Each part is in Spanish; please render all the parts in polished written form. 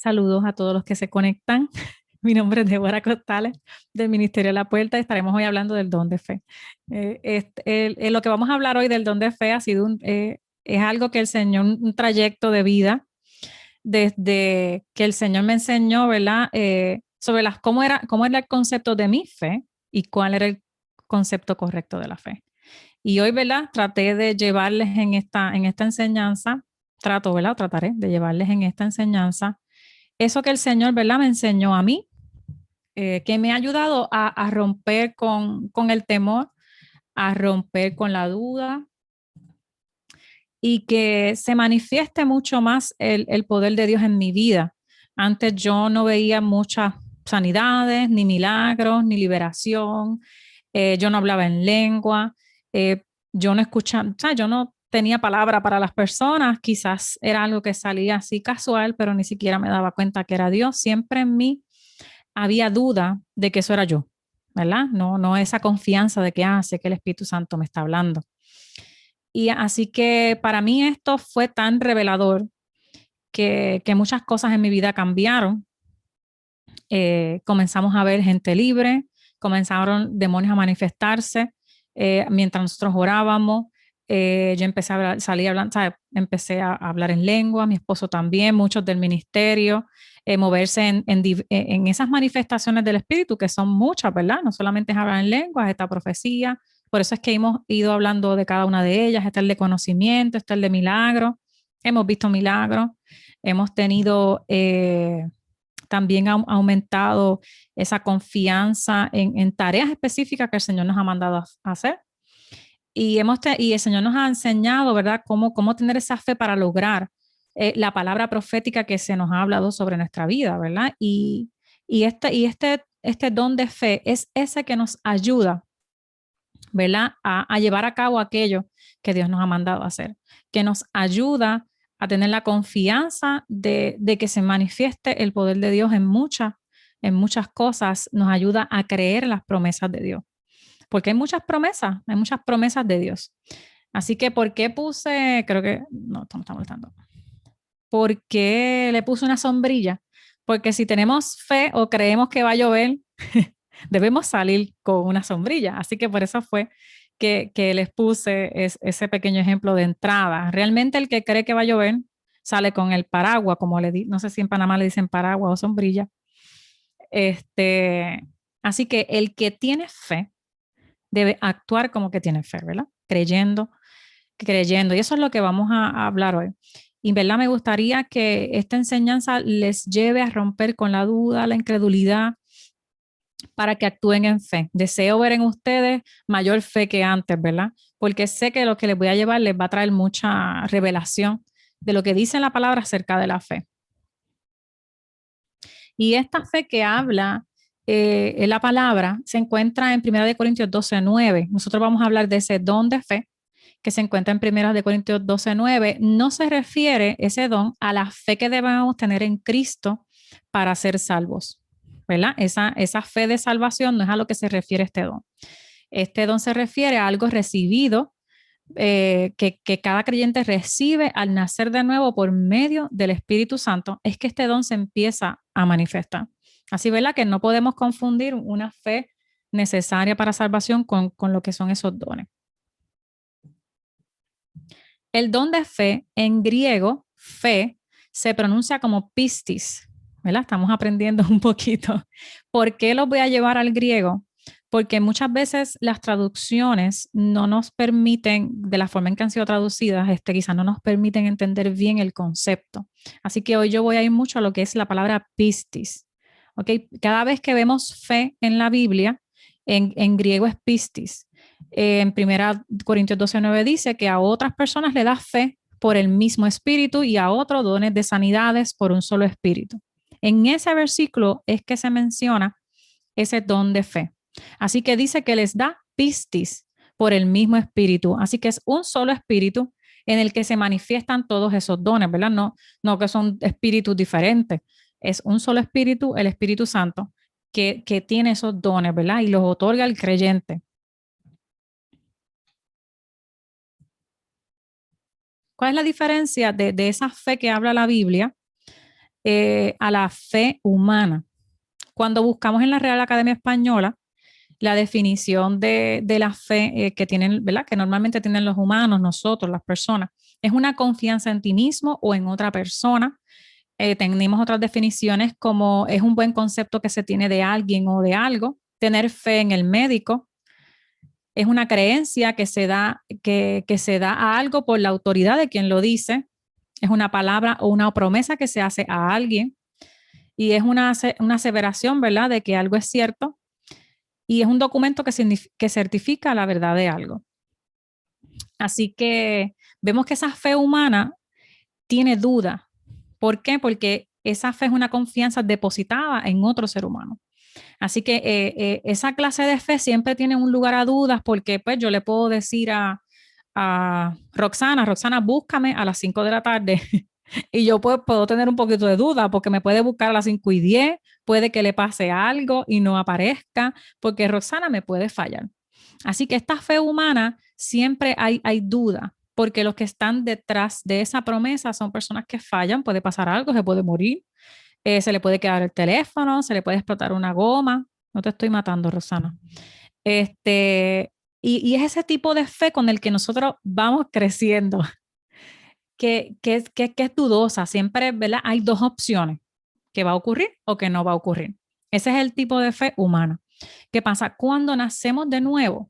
Saludos a todos los que se conectan. Mi nombre es Débora Costales del Ministerio de la Puerta. Estaremos hoy hablando del don de fe. Lo que vamos a hablar hoy del don de fe ha sido es algo que el Señor, un trayecto de vida desde que el Señor me enseñó, ¿verdad? Sobre cómo era el concepto de mi fe y cuál era el concepto correcto de la fe. Y hoy, ¿verdad? Traté de llevarles en esta enseñanza, ¿verdad? Trataré de llevarles en esta enseñanza eso que el Señor, ¿verdad? Me enseñó a mí, que me ha ayudado a romper con el temor, a romper con la duda y que se manifieste mucho más el poder de Dios en mi vida. Antes yo no veía muchas sanidades, ni milagros, ni liberación. Yo no hablaba en lengua. Yo no escuchaba, o sea, yo no tenía palabra para las personas. Quizás era algo que salía así casual, pero ni siquiera me daba cuenta que era Dios. Siempre en mí había duda de que eso era yo, ¿verdad? No esa confianza de que, sé que el Espíritu Santo me está hablando. Y así que para mí esto fue tan revelador que muchas cosas en mi vida cambiaron. Comenzamos a ver gente libre, comenzaron demonios a manifestarse mientras nosotros orábamos. Yo empecé a salir hablando, ¿sabes? Empecé a hablar en lengua, mi esposo también, muchos del ministerio, moverse en esas manifestaciones del Espíritu, que son muchas, ¿verdad? No solamente es hablar en lenguas, esta profecía. Por eso es que hemos ido hablando de cada una de ellas. Está el de conocimiento, está el de milagro. Hemos visto milagros. Hemos tenido también ha aumentado esa confianza en tareas específicas que el Señor nos ha mandado a hacer. Y el Señor nos ha enseñado, ¿verdad?, cómo tener esa fe para lograr la palabra profética que se nos ha hablado sobre nuestra vida, ¿verdad? Este don de fe es ese que nos ayuda, ¿verdad?, a llevar a cabo aquello que Dios nos ha mandado a hacer, que nos ayuda a tener la confianza de que se manifieste el poder de Dios en muchas cosas, nos ayuda a creer las promesas de Dios, porque hay muchas promesas de Dios. Así que, ¿por qué puse, creo que, no, esto me está molestando, ¿por qué le puse una sombrilla? Porque si tenemos fe o creemos que va a llover, debemos salir con una sombrilla. Así que por eso fue que les puse ese pequeño ejemplo de entrada. Realmente el que cree que va a llover sale con el paraguas, como no sé si en Panamá le dicen paraguas o sombrilla. Este, así que el que tiene fe debe actuar como que tiene fe, ¿verdad? Creyendo. Y eso es lo que vamos a hablar hoy. Y en verdad me gustaría que esta enseñanza les lleve a romper con la duda, la incredulidad, para que actúen en fe. Deseo ver en ustedes mayor fe que antes, ¿verdad? Porque sé que lo que les voy a llevar les va a traer mucha revelación de lo que dice la palabra acerca de la fe. Y esta fe que habla en la palabra se encuentra en 1 Corintios 12:9. Nosotros vamos a hablar de ese don de fe que se encuentra en 1 Corintios 12:9. No se refiere ese don a la fe que debemos tener en Cristo para ser salvos, ¿verdad? Esa fe de salvación no es a lo que se refiere este don. Este don se refiere a algo recibido que cada creyente recibe al nacer de nuevo por medio del Espíritu Santo. Es que este don se empieza a manifestar. Así, ¿verdad? Que no podemos confundir una fe necesaria para salvación con lo que son esos dones. El don de fe, en griego, fe, se pronuncia como pistis, ¿verdad? Estamos aprendiendo un poquito. ¿Por qué los voy a llevar al griego? Porque muchas veces las traducciones no nos permiten, de la forma en que han sido traducidas, quizás no nos permiten entender bien el concepto. Así que hoy yo voy a ir mucho a lo que es la palabra pistis. ¿Okay? Cada vez que vemos fe en la Biblia, en griego es pistis. En 1 Corintios 12:9 dice que a otras personas le da fe por el mismo espíritu y a otros dones de sanidades por un solo espíritu. En ese versículo es que se menciona ese don de fe. Así que dice que les da pistis por el mismo espíritu. Así que es un solo espíritu en el que se manifiestan todos esos dones, ¿verdad? No que son espíritus diferentes. Es un solo espíritu, el Espíritu Santo, que tiene esos dones, ¿verdad? Y los otorga al creyente. ¿Cuál es la diferencia de esa fe que habla la Biblia a la fe humana. Cuando buscamos en la Real Academia Española la definición de la fe que tienen, ¿verdad? Que normalmente tienen los humanos, nosotros, las personas, es una confianza en ti mismo o en otra persona. Tenemos otras definiciones como es un buen concepto que se tiene de alguien o de algo. Tener fe en el médico es una creencia que se da a algo por la autoridad de quien lo dice. Es una palabra o una promesa que se hace a alguien y es una aseveración, ¿verdad?, de que algo es cierto y es un documento que certifica la verdad de algo. Así que vemos que esa fe humana tiene duda. ¿Por qué? Porque esa fe es una confianza depositada en otro ser humano. Así que esa clase de fe siempre tiene un lugar a dudas porque pues yo le puedo decir a Roxana, Roxana, búscame a las 5 de la tarde y yo puedo tener un poquito de duda porque me puede buscar a las 5:10, puede que le pase algo y no aparezca porque Roxana me puede fallar. Así que esta fe humana siempre hay duda porque los que están detrás de esa promesa son personas que fallan, puede pasar algo, se puede morir, se le puede quedar el teléfono, se le puede explotar una goma. No te estoy matando, Rosana. Y es ese tipo de fe con el que nosotros vamos creciendo, que es dudosa. Siempre, ¿verdad? Hay dos opciones, que va a ocurrir o que no va a ocurrir. Ese es el tipo de fe humana. ¿Qué pasa? Cuando nacemos de nuevo,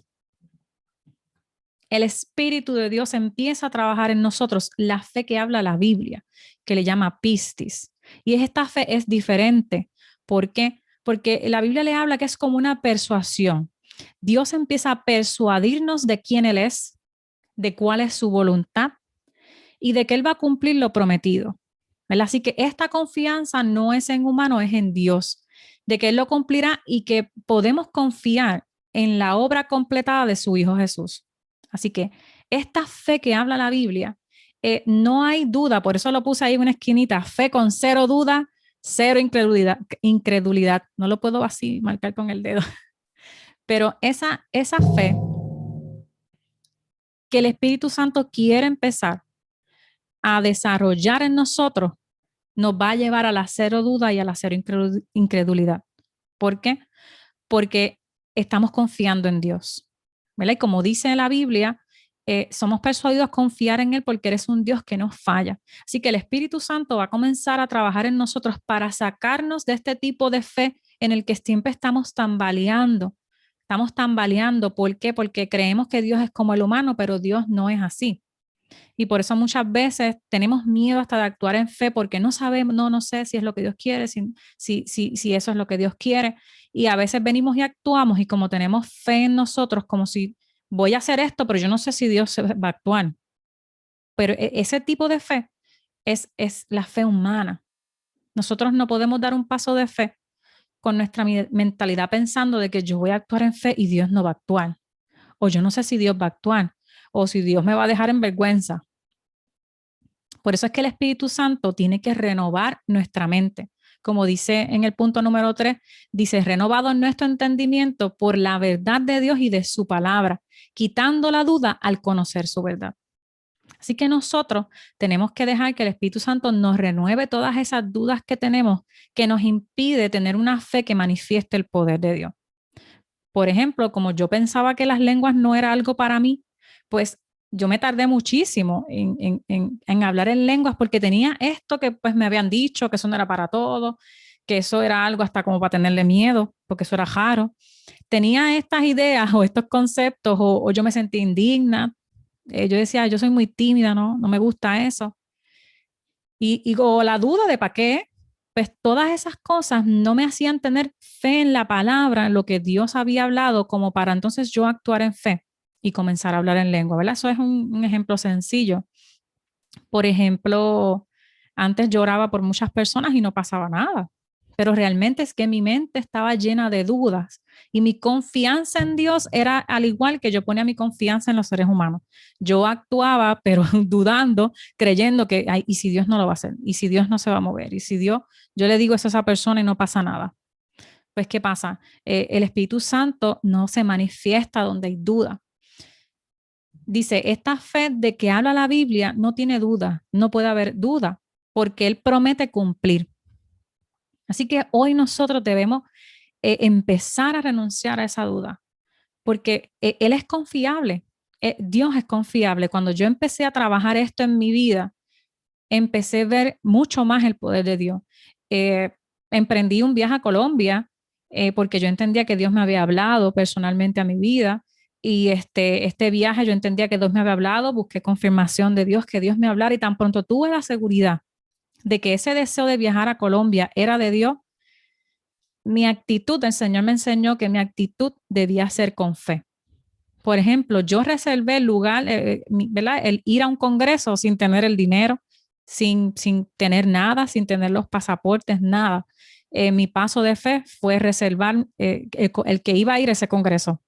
el Espíritu de Dios empieza a trabajar en nosotros la fe que habla la Biblia, que le llama pistis. Y esta fe es diferente. ¿Por qué? Porque la Biblia le habla que es como una persuasión. Dios empieza a persuadirnos de quién Él es, de cuál es su voluntad y de que Él va a cumplir lo prometido. ¿Verdad? Así que esta confianza no es en humano, es en Dios, de que Él lo cumplirá y que podemos confiar en la obra completada de su Hijo Jesús. Así que esta fe que habla la Biblia, no hay duda, por eso lo puse ahí en una esquinita, fe con cero duda, cero incredulidad. No lo puedo así marcar con el dedo, pero esa fe que el Espíritu Santo quiere empezar a desarrollar en nosotros, nos va a llevar a la cero duda y a la cero incredulidad. ¿Por qué? Porque estamos confiando en Dios. ¿Verdad? Y como dice la Biblia, somos persuadidos a confiar en Él porque eres un Dios que no falla. Así que el Espíritu Santo va a comenzar a trabajar en nosotros para sacarnos de este tipo de fe en el que siempre estamos tambaleando. Estamos tambaleando. ¿Por qué? Porque creemos que Dios es como el humano, pero Dios no es así. Y por eso muchas veces tenemos miedo hasta de actuar en fe porque no sabemos, no sé si es lo que Dios quiere, si eso es lo que Dios quiere. Y a veces venimos y actuamos y como tenemos fe en nosotros, como si voy a hacer esto, pero yo no sé si Dios va a actuar. Pero ese tipo de fe es la fe humana. Nosotros no podemos dar un paso de fe con nuestra mentalidad pensando de que yo voy a actuar en fe y Dios no va a actuar. O yo no sé si Dios va a actuar. O si Dios me va a dejar en vergüenza. Por eso es que el Espíritu Santo tiene que renovar nuestra mente. Como dice en el punto número 3, dice, renovado en nuestro entendimiento por la verdad de Dios y de su palabra, quitando la duda al conocer su verdad. Así que nosotros tenemos que dejar que el Espíritu Santo nos renueve todas esas dudas que tenemos, que nos impide tener una fe que manifieste el poder de Dios. Por ejemplo, como yo pensaba que las lenguas no era algo para mí, pues yo me tardé muchísimo en hablar en lenguas porque tenía esto que pues me habían dicho, que eso no era para todo, que eso era algo hasta como para tenerle miedo, porque eso era raro. Tenía estas ideas o estos conceptos o yo me sentí indigna. Yo decía, yo soy muy tímida, no me gusta eso. O la duda de para qué, pues todas esas cosas no me hacían tener fe en la palabra, en lo que Dios había hablado, como para entonces yo actuar en fe y comenzar a hablar en lengua, ¿verdad? Eso es un ejemplo sencillo. Por ejemplo, antes lloraba por muchas personas y no pasaba nada, pero realmente es que mi mente estaba llena de dudas y mi confianza en Dios era al igual que yo ponía mi confianza en los seres humanos. Yo actuaba, pero dudando, creyendo que, ay, ¿y si Dios no lo va a hacer? ¿Y si Dios no se va a mover? ¿Y si Dios, yo le digo eso a esa persona y no pasa nada? Pues, ¿qué pasa? El Espíritu Santo no se manifiesta donde hay duda. Dice, esta fe de que habla la Biblia no tiene duda, no puede haber duda, porque Él promete cumplir. Así que hoy nosotros debemos empezar a renunciar a esa duda, porque Él es confiable, Dios es confiable. Cuando yo empecé a trabajar esto en mi vida, empecé a ver mucho más el poder de Dios. Eh, Emprendí un viaje a Colombia porque yo entendía que Dios me había hablado personalmente a mi vida y este viaje yo entendía que Dios me había hablado, busqué confirmación de Dios, que Dios me hablara y tan pronto tuve la seguridad de que ese deseo de viajar a Colombia era de Dios, mi actitud, el Señor me enseñó que mi actitud debía ser con fe. Por ejemplo, yo reservé el lugar, ¿verdad? El ir a un congreso sin tener el dinero, sin tener nada, sin tener los pasaportes, nada. Mi paso de fe fue reservar el que iba a ir a ese congreso.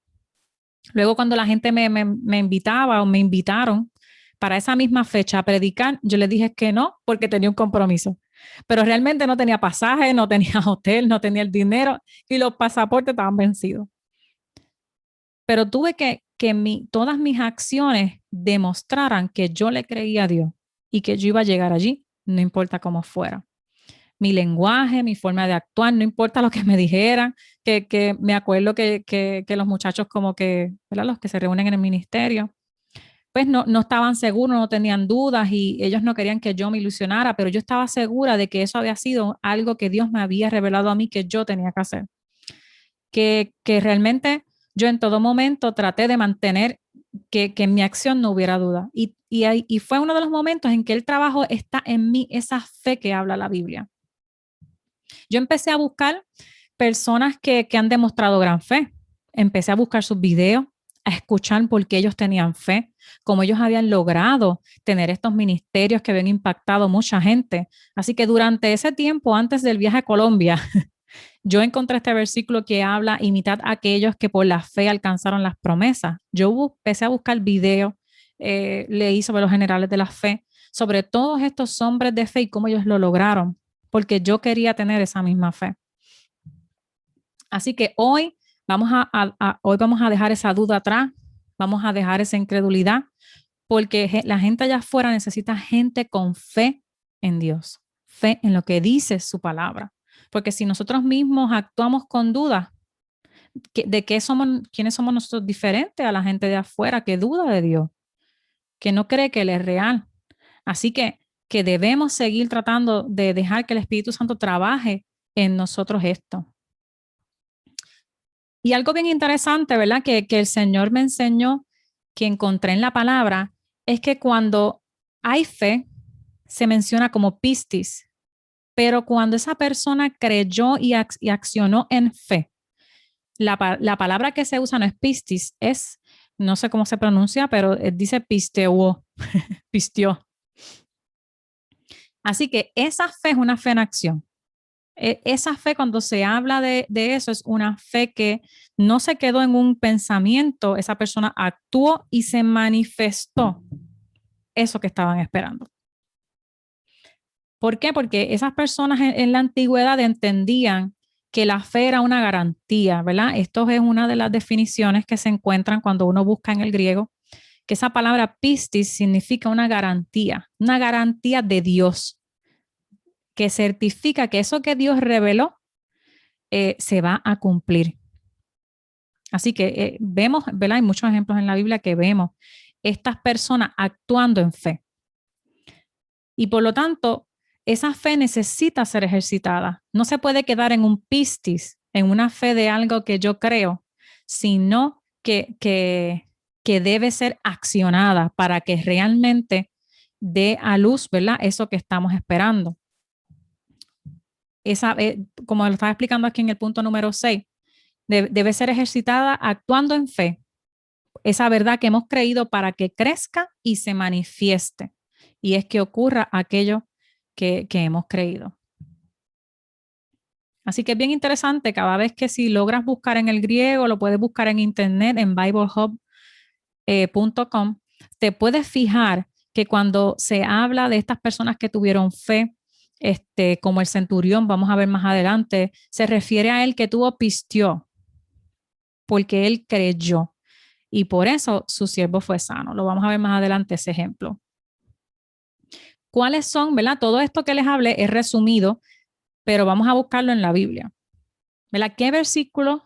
Luego, cuando la gente me invitaba o me invitaron para esa misma fecha a predicar, yo les dije que no, porque tenía un compromiso. Pero realmente no tenía pasaje, no tenía hotel, no tenía el dinero y los pasaportes estaban vencidos. Pero tuve que todas mis acciones demostraran que yo le creía a Dios y que yo iba a llegar allí, no importa cómo fuera. Mi lenguaje, mi forma de actuar, no importa lo que me dijeran, que me acuerdo que los muchachos como que, ¿verdad? Los que se reúnen en el ministerio, pues no estaban seguros, no tenían dudas y ellos no querían que yo me ilusionara, pero yo estaba segura de que eso había sido algo que Dios me había revelado a mí que yo tenía que hacer. Que realmente yo en todo momento traté de mantener que en mi acción no hubiera duda. Y fue uno de los momentos en que el trabajo está en mí, esa fe que habla la Biblia. Yo empecé a buscar personas que han demostrado gran fe. Empecé a buscar sus videos, a escuchar por qué ellos tenían fe, cómo ellos habían logrado tener estos ministerios que habían impactado mucha gente. Así que durante ese tiempo, antes del viaje a Colombia, yo encontré este versículo que habla, imitad a aquellos que por la fe alcanzaron las promesas. Yo empecé a buscar videos, leí sobre los generales de la fe, sobre todos estos hombres de fe y cómo ellos lo lograron, porque yo quería tener esa misma fe. Así que hoy hoy vamos a dejar esa duda atrás, vamos a dejar esa incredulidad, porque la gente allá afuera necesita gente con fe en Dios, fe en lo que dice su palabra. Porque si nosotros mismos actuamos con dudas de quiénes somos nosotros diferentes a la gente de afuera que duda de Dios, que no cree que Él es real. Así que debemos seguir tratando de dejar que el Espíritu Santo trabaje en nosotros esto. Y algo bien interesante, ¿verdad? Que el Señor me enseñó, que encontré en la palabra, es que cuando hay fe, se menciona como pistis, pero cuando esa persona creyó y accionó en fe, la palabra que se usa no es pistis, no sé cómo se pronuncia, pero dice pisteuo, pistió. Así que esa fe es una fe en acción. Esa fe, cuando se habla de eso, es una fe que no se quedó en un pensamiento, esa persona actuó y se manifestó eso que estaban esperando. ¿Por qué? Porque esas personas en la antigüedad entendían que la fe era una garantía, ¿verdad? Esto es una de las definiciones que se encuentran cuando uno busca en el griego, que esa palabra pistis significa una garantía de Dios, que certifica que eso que Dios reveló se va a cumplir. Así que vemos, ¿verdad? Hay muchos ejemplos en la Biblia que vemos estas personas actuando en fe. Y por lo tanto, esa fe necesita ser ejercitada. No se puede quedar en un pistis, en una fe de algo que yo creo, sino que debe ser accionada para que realmente dé a luz, ¿verdad? Eso que estamos esperando. Como lo estaba explicando aquí en el punto número 6, debe ser ejercitada actuando en fe. Esa verdad que hemos creído para que crezca y se manifieste. Y es que ocurra aquello que hemos creído. Así que es bien interesante, cada vez que si logras buscar en el griego, lo puedes buscar en internet, en biblehub.com, te puedes fijar que cuando se habla de estas personas que tuvieron fe, como el centurión, vamos a ver más adelante, se refiere a él que tuvo pistió, porque él creyó. Y por eso su siervo fue sano. Lo vamos a ver más adelante ese ejemplo. ¿Cuáles son, verdad? Todo esto que les hablé es resumido pero vamos a buscarlo en la Biblia. ¿Verdad? ¿Qué versículos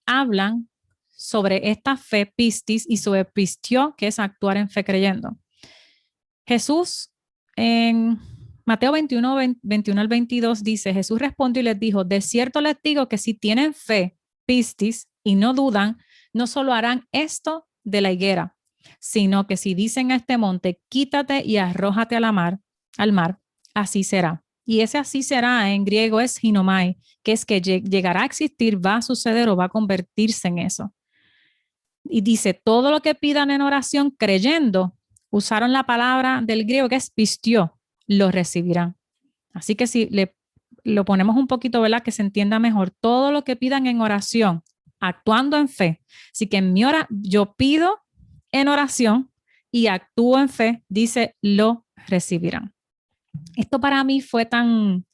hablan sobre esta fe pistis y sobre pistio, que es actuar en fe creyendo? Jesús en Mateo 21, 21 al 22 dice, Jesús respondió y les dijo, de cierto les digo que si tienen fe, pistis, y no dudan, no solo harán esto de la higuera, sino que si dicen a este monte, quítate y arrójate a la mar, al mar, así será. Y ese así será en griego es ginomai, que es que llegará a existir, va a suceder o va a convertirse en eso. Y dice, todo lo que pidan en oración creyendo, usaron la palabra del griego que es pistio, lo recibirán. Así que si lo ponemos un poquito, ¿verdad? Que se entienda mejor, todo lo que pidan en oración, actuando en fe. Así que en yo pido en oración y actúo en fe, dice, lo recibirán. Esto para mí fue tan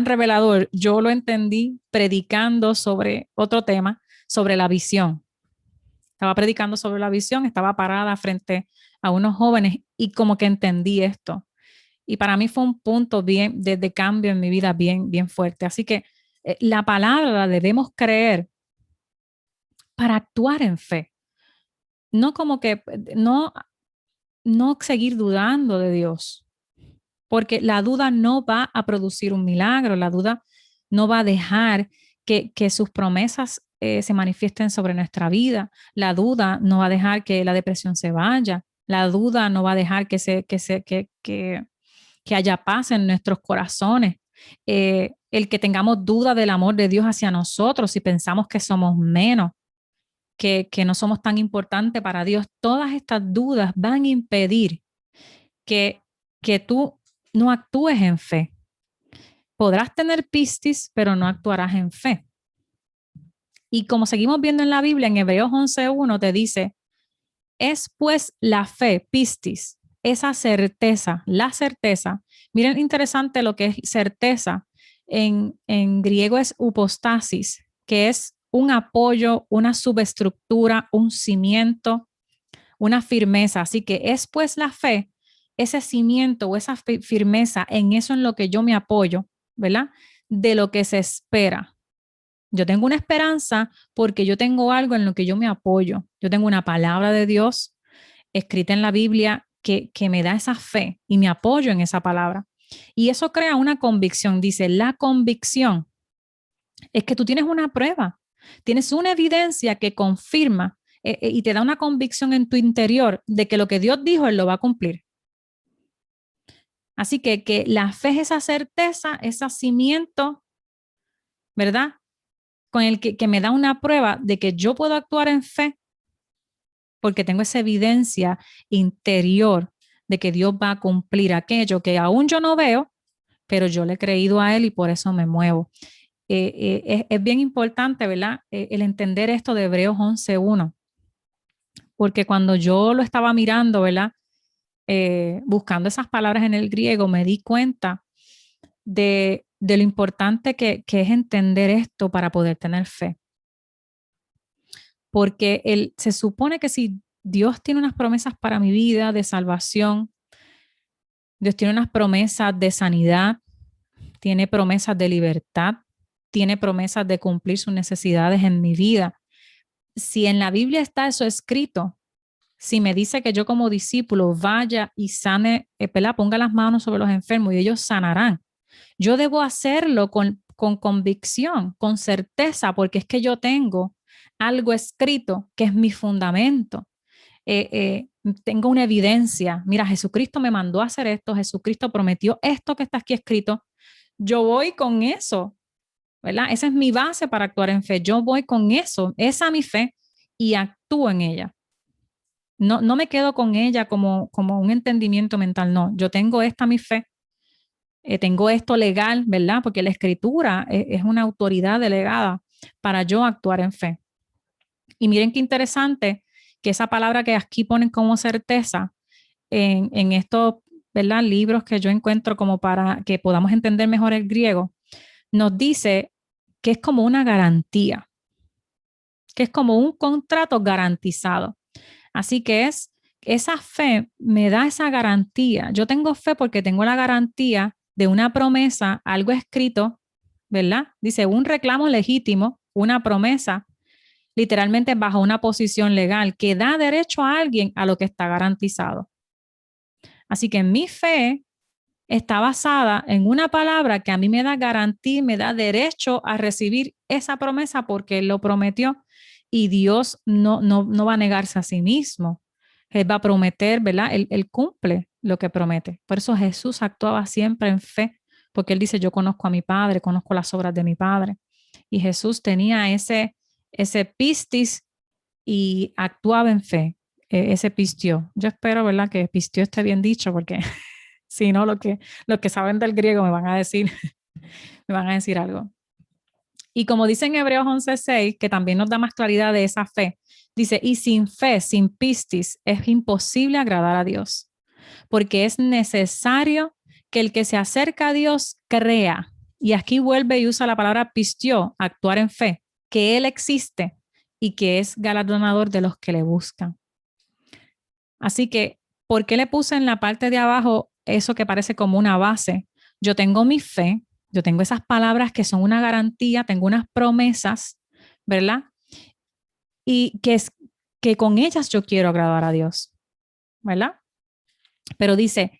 revelador. Yo lo entendí predicando sobre otro tema, sobre la visión. Estaba predicando sobre la visión, estaba parada frente a unos jóvenes y como que entendí esto. Y para mí fue un punto de cambio en mi vida bien fuerte. Así que la palabra la debemos creer para actuar en fe. No como que, no seguir dudando de Dios, porque la duda no va a producir un milagro, la duda no va a dejar que sus promesas se manifiesten sobre nuestra vida, la duda no va a dejar que la depresión se vaya, la duda no va a dejar que haya paz en nuestros corazones. El que tengamos duda del amor de Dios hacia nosotros y pensamos que somos menos, que no somos tan importantes para Dios, todas estas dudas van a impedir que tú no actúes en fe. Podrás tener pistis, pero no actuarás en fe. Y como seguimos viendo en la Biblia, en Hebreos 11:1 te dice, es pues la fe, pistis, esa certeza, la certeza. Miren, interesante lo que es certeza. En griego es upostasis, que es un apoyo, una subestructura, un cimiento, una firmeza. Así que es pues la fe, ese cimiento o esa firmeza en eso en lo que yo me apoyo, ¿verdad? De lo que se espera. Yo tengo una esperanza porque yo tengo algo en lo que yo me apoyo. Yo tengo una palabra de Dios escrita en la Biblia que me da esa fe y me apoyo en esa palabra. Y eso crea una convicción. Dice, la convicción es que tú tienes una prueba, tienes una evidencia que confirma y te da una convicción en tu interior de que lo que Dios dijo, Él lo va a cumplir. Así que la fe es esa certeza, ese cimiento, ¿verdad? Con el que me da una prueba de que yo puedo actuar en fe porque tengo esa evidencia interior de que Dios va a cumplir aquello que aún yo no veo, pero yo le he creído a Él y por eso me muevo. Es bien importante, ¿verdad? El entender esto de Hebreos 11:1, porque cuando yo lo estaba mirando, ¿verdad? Buscando esas palabras en el griego, me di cuenta de lo importante que es entender esto para poder tener fe. Porque se supone que si Dios tiene unas promesas para mi vida de salvación, Dios tiene unas promesas de sanidad, tiene promesas de libertad, tiene promesas de cumplir sus necesidades en mi vida. Si en la Biblia está eso escrito, si me dice que yo como discípulo vaya y sane, ponga las manos sobre los enfermos y ellos sanarán, yo debo hacerlo con convicción, con certeza, porque es que yo tengo algo escrito que es mi fundamento. Tengo una evidencia. Mira, Jesucristo me mandó a hacer esto, Jesucristo prometió esto que está aquí escrito. Yo voy con eso, ¿verdad? Esa es mi base para actuar en fe. Yo voy con eso, esa mi fe, y actúo en ella. No me quedo con ella como un entendimiento mental, no. Yo tengo esta mi fe, tengo esto legal, ¿verdad? Porque la escritura es una autoridad delegada para yo actuar en fe. Y miren qué interesante que esa palabra que aquí ponen como certeza en estos, ¿verdad? Libros que yo encuentro como para que podamos entender mejor el griego, nos dice que es como una garantía, que es como un contrato garantizado. Así que esa fe me da esa garantía. Yo tengo fe porque tengo la garantía de una promesa, algo escrito, ¿verdad? Dice un reclamo legítimo, una promesa, literalmente bajo una posición legal que da derecho a alguien a lo que está garantizado. Así que mi fe está basada en una palabra que a mí me da garantía, me da derecho a recibir esa promesa porque Él lo prometió y Dios no va a negarse a sí mismo. Él va a prometer, ¿verdad? Él cumple lo que promete. Por eso Jesús actuaba siempre en fe, porque Él dice, yo conozco a mi Padre, conozco las obras de mi Padre. Y Jesús tenía ese pistis y actuaba en fe, ese pistió. Yo espero, ¿verdad? Que pistió esté bien dicho, porque si no, los que saben del griego me van a decir, me van a decir algo. Y como dice en Hebreos 11:6, que también nos da más claridad de esa fe, dice, y sin fe, sin pistis, es imposible agradar a Dios, porque es necesario que el que se acerca a Dios crea. Y aquí vuelve y usa la palabra pistió, actuar en fe, que Él existe y que es galardonador de los que le buscan. Así que, ¿por qué le puse en la parte de abajo eso que parece como una base? Yo tengo mi fe, yo tengo esas palabras que son una garantía, tengo unas promesas, ¿verdad? Y que con ellas yo quiero agradar a Dios, ¿verdad? Pero dice,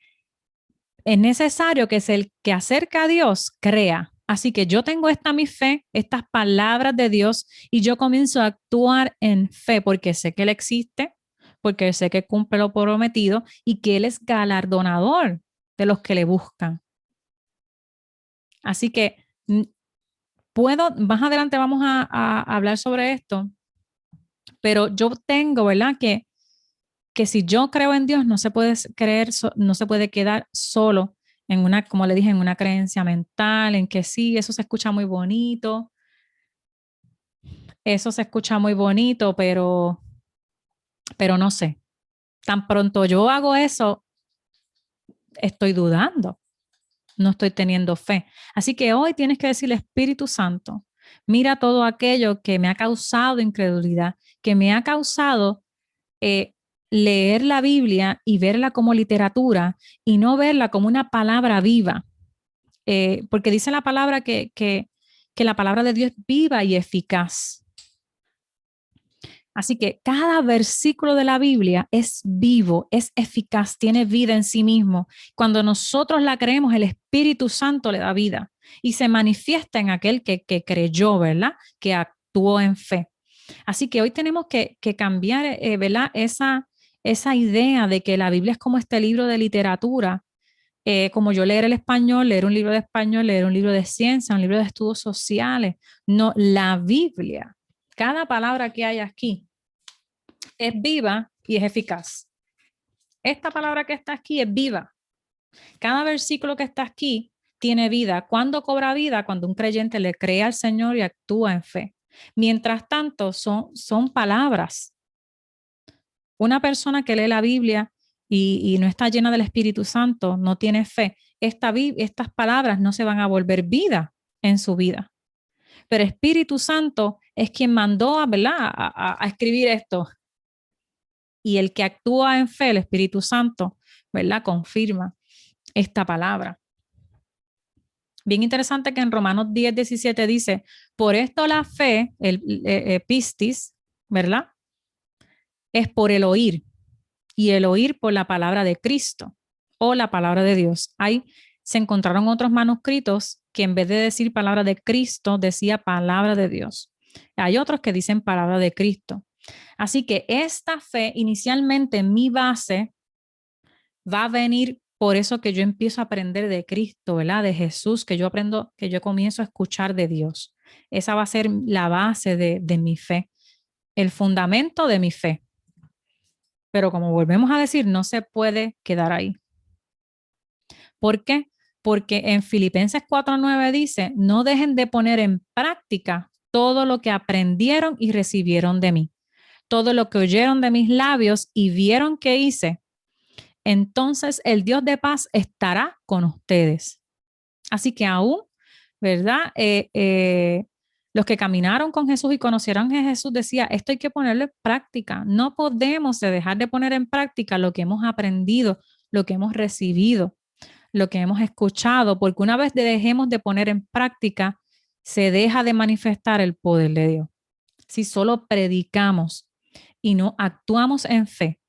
es necesario que el que acerca a Dios crea. Así que yo tengo esta mi fe, estas palabras de Dios, y yo comienzo a actuar en fe porque sé que Él existe, porque sé que cumple lo prometido y que Él es galardonador de los que le buscan. Así que más adelante vamos a hablar sobre esto, pero yo tengo, ¿verdad? Que si yo creo en Dios, no se puede creer, no se puede quedar solo en una, como le dije, en una creencia mental, en que sí, eso se escucha muy bonito, eso se escucha muy bonito, pero no sé. Tan pronto yo hago eso, estoy dudando, no estoy teniendo fe. Así que hoy tienes que decirle, Espíritu Santo, mira todo aquello que me ha causado incredulidad, que me ha causado leer la Biblia y verla como literatura y no verla como una palabra viva, porque dice la palabra que la palabra de Dios es viva y eficaz. Así que cada versículo de la Biblia es vivo, es eficaz, tiene vida en sí mismo. Cuando nosotros la creemos, el Espíritu Santo le da vida y se manifiesta en aquel que creyó, ¿verdad? Que actuó en fe. Así que hoy tenemos que cambiar, ¿verdad? Esa idea de que la Biblia es como este libro de literatura, como yo leer el español, leer un libro de español, leer un libro de ciencia, un libro de estudios sociales. No, la Biblia, cada palabra que hay aquí es viva y es eficaz. Esta palabra que está aquí es viva. Cada versículo que está aquí tiene vida. ¿Cuándo cobra vida? Cuando un creyente le cree al Señor y actúa en fe. Mientras tanto, son palabras. Una persona que lee la Biblia y no está llena del Espíritu Santo, no tiene fe, estas palabras no se van a volver vida en su vida. Pero Espíritu Santo es quien mandó a escribir esto. Y el que actúa en fe, el Espíritu Santo, ¿verdad? Confirma esta palabra. Bien interesante que en Romanos 10:17 dice, por esto la fe, el pistis, ¿verdad? Es por el oír y el oír por la palabra de Cristo o la palabra de Dios. Ahí se encontraron otros manuscritos que en vez de decir palabra de Cristo, decía palabra de Dios. Hay otros que dicen palabra de Cristo. Así que esta fe, inicialmente mi base, va a venir por eso que yo empiezo a aprender de Cristo, ¿verdad? De Jesús, que yo aprendo, que yo comienzo a escuchar de Dios. Esa va a ser la base de mi fe, el fundamento de mi fe. Pero como volvemos a decir, no se puede quedar ahí. ¿Por qué? Porque en Filipenses 4:9 dice, no dejen de poner en práctica todo lo que aprendieron y recibieron de mí, todo lo que oyeron de mis labios y vieron que hice. Entonces el Dios de paz estará con ustedes. Así que aún, ¿verdad? Los que caminaron con Jesús y conocieron a Jesús decía, esto hay que ponerlo en práctica. No podemos dejar de poner en práctica lo que hemos aprendido, lo que hemos recibido, lo que hemos escuchado, porque una vez dejemos de poner en práctica, se deja de manifestar el poder de Dios. Si solo predicamos y no actuamos en fe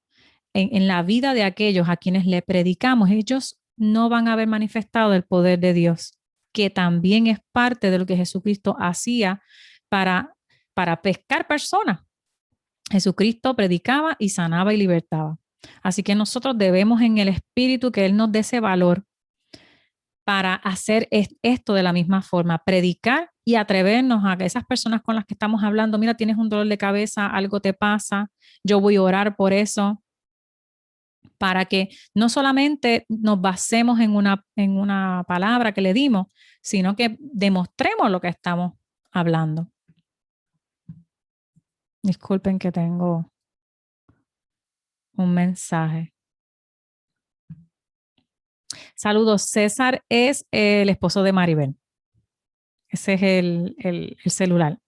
en la vida de aquellos a quienes le predicamos, ellos no van a haber manifestado el poder de Dios, que también es parte de lo que Jesucristo hacía para pescar personas. Jesucristo predicaba y sanaba y libertaba. Así que nosotros debemos en el Espíritu que Él nos dé ese valor para hacer esto de la misma forma, predicar y atrevernos a que esas personas con las que estamos hablando, mira, tienes un dolor de cabeza, algo te pasa, yo voy a orar por eso, para que no solamente nos basemos en una palabra que le dimos, sino que demostremos lo que estamos hablando. Disculpen que tengo un mensaje. Saludos, César es el esposo de Maribel. Ese es el celular,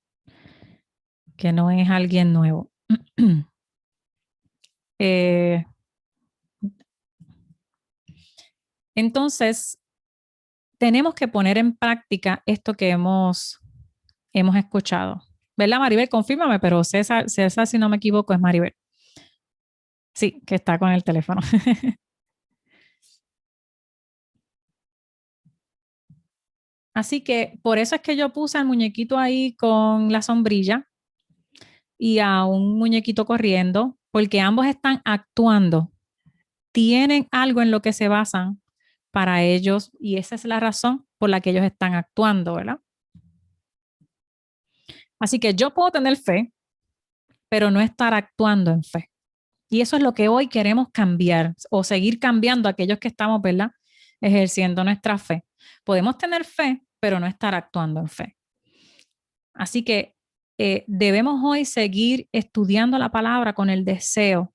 que no es alguien nuevo. Entonces, tenemos que poner en práctica esto que hemos escuchado. ¿Verdad, Maribel? Confírmame, pero César, si no me equivoco, es Maribel. Sí, que está con el teléfono. Así que por eso es que yo puse al muñequito ahí con la sombrilla y a un muñequito corriendo, porque ambos están actuando, tienen algo en lo que se basan para ellos y esa es la razón por la que ellos están actuando, ¿verdad? Así que yo puedo tener fe, pero no estar actuando en fe. Y eso es lo que hoy queremos cambiar o seguir cambiando aquellos que estamos, ¿verdad? Ejerciendo nuestra fe. Podemos tener fe, pero no estar actuando en fe. Así que debemos hoy seguir estudiando la palabra con el deseo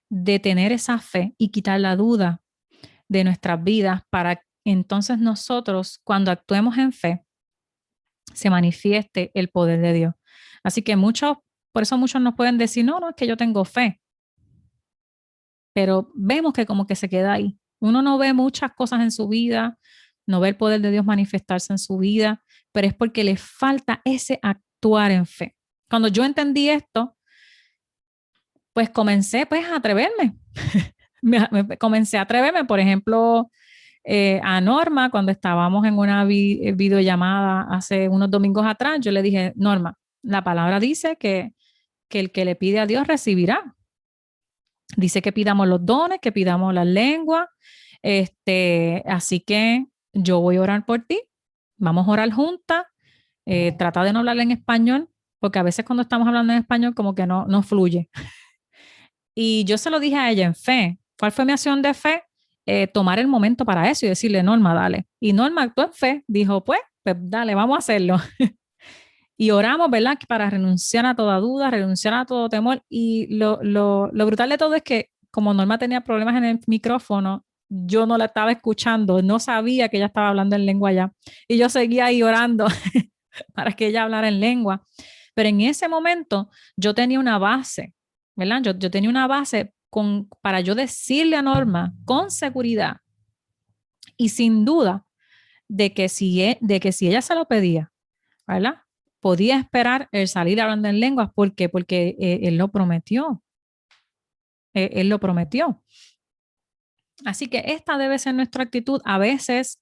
de tener esa fe y quitar la duda de nuestras vidas para entonces nosotros, cuando actuemos en fe, se manifieste el poder de Dios. Así que por eso muchos nos pueden decir, no, es que yo tengo fe, pero vemos que como que se queda ahí. Uno no ve muchas cosas en su vida, no ve el poder de Dios manifestarse en su vida, pero es porque le falta ese actuar en fe. Cuando yo entendí esto, pues comencé pues a atreverme. Comencé a atreverme, por ejemplo, a Norma, cuando estábamos en una videollamada hace unos domingos atrás, yo le dije, Norma, la palabra dice que el que le pide a Dios recibirá. Dice que pidamos los dones, que pidamos las lenguas. Así que yo voy a orar por ti. Vamos a orar juntas. Trata de no hablar en español, porque a veces cuando estamos hablando en español como que no fluye. Y yo se lo dije a ella en fe. ¿Cuál fue mi acción de fe? Tomar el momento para eso y decirle, Norma, dale. Y Norma actuó en fe. Dijo, pues dale, vamos a hacerlo. Y oramos, ¿verdad? Para renunciar a toda duda, renunciar a todo temor. Y lo brutal de todo es que como Norma tenía problemas en el micrófono, yo no la estaba escuchando, no sabía que ella estaba hablando en lengua ya. Y yo seguía ahí orando para que ella hablara en lengua. Pero en ese momento yo tenía una base, ¿verdad? Yo tenía una base para yo decirle a Norma con seguridad y sin duda de que si ella se lo pedía, ¿verdad? Podía esperar el salir hablando en lenguas. ¿Por qué? Porque él lo prometió. Él lo prometió. Así que esta debe ser nuestra actitud. A veces,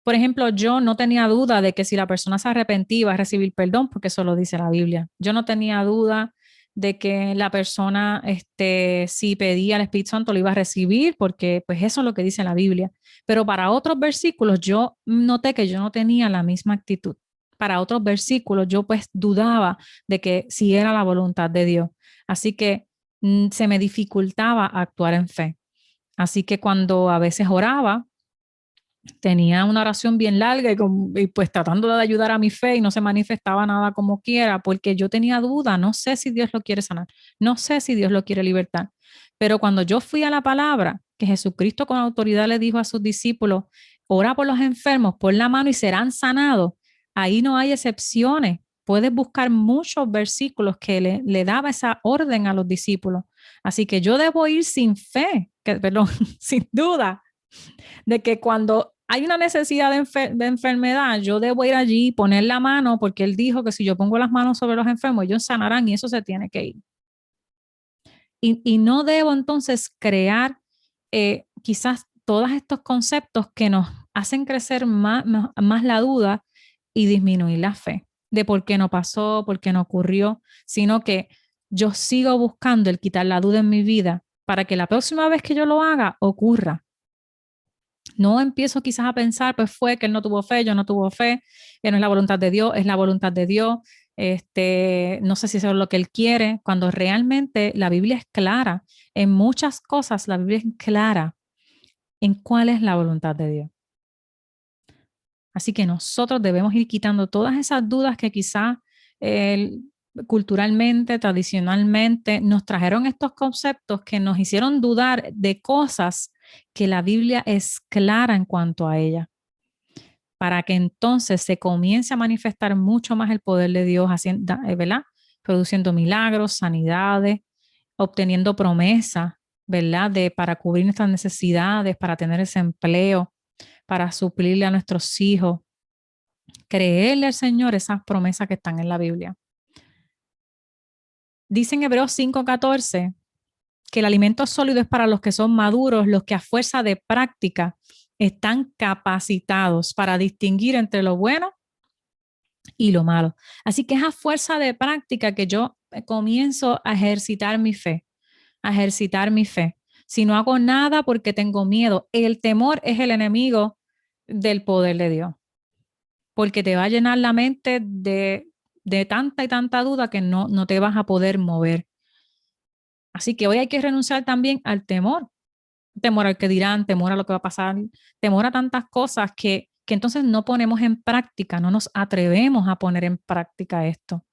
por ejemplo, yo no tenía duda de que si la persona se arrepentía iba a recibir perdón, porque eso lo dice la Biblia. Yo no tenía duda de que la persona, si pedía al Espíritu Santo, lo iba a recibir, porque pues eso es lo que dice la Biblia. Pero para otros versículos yo noté que yo no tenía la misma actitud. Para otros versículos yo pues dudaba de que si era la voluntad de Dios. Así que se me dificultaba actuar en fe. Así que cuando a veces oraba, tenía una oración bien larga y pues tratando de ayudar a mi fe y no se manifestaba nada como quiera, porque yo tenía duda, no sé si Dios lo quiere sanar, no sé si Dios lo quiere libertar. Pero cuando yo fui a la palabra, que Jesucristo con autoridad le dijo a sus discípulos, ora por los enfermos, pon la mano y serán sanados, ahí no hay excepciones. Puedes buscar muchos versículos que le daba esa orden a los discípulos. Así que yo debo ir sin fe, perdón, sin duda, de que cuando hay una necesidad de enfermedad, yo debo ir allí y poner la mano, porque Él dijo que si yo pongo las manos sobre los enfermos, ellos sanarán y eso se tiene que ir. Y no debo entonces crear quizás todos estos conceptos que nos hacen crecer más la duda y disminuir la fe de por qué no pasó, por qué no ocurrió, sino que yo sigo buscando el quitar la duda en mi vida para que la próxima vez que yo lo haga ocurra. No empiezo quizás a pensar, pues fue que él no tuvo fe, yo no tuvo fe, que no es la voluntad de Dios, es la voluntad de Dios. No sé si eso es lo que él quiere, cuando realmente la Biblia es clara. En muchas cosas la Biblia es clara en cuál es la voluntad de Dios. Así que nosotros debemos ir quitando todas esas dudas que quizás culturalmente, tradicionalmente, nos trajeron estos conceptos que nos hicieron dudar de cosas que la Biblia es clara en cuanto a ella, para que entonces se comience a manifestar mucho más el poder de Dios, haciendo, ¿verdad? Produciendo milagros, sanidades, obteniendo promesas, ¿verdad? Para cubrir nuestras necesidades, para tener ese empleo, para suplirle a nuestros hijos, creerle al Señor esas promesas que están en la Biblia. Dice en Hebreos 5:14 que el alimento sólido es para los que son maduros, los que a fuerza de práctica están capacitados para distinguir entre lo bueno y lo malo. Así que es a fuerza de práctica que yo comienzo a ejercitar mi fe, a ejercitar mi fe. Si no hago nada porque tengo miedo, el temor es el enemigo del poder de Dios, porque te va a llenar la mente de tanta y tanta duda que no te vas a poder mover. Así que hoy hay que renunciar también al temor, temor al que dirán, temor a lo que va a pasar, temor a tantas cosas que entonces no ponemos en práctica, no nos atrevemos a poner en práctica esto.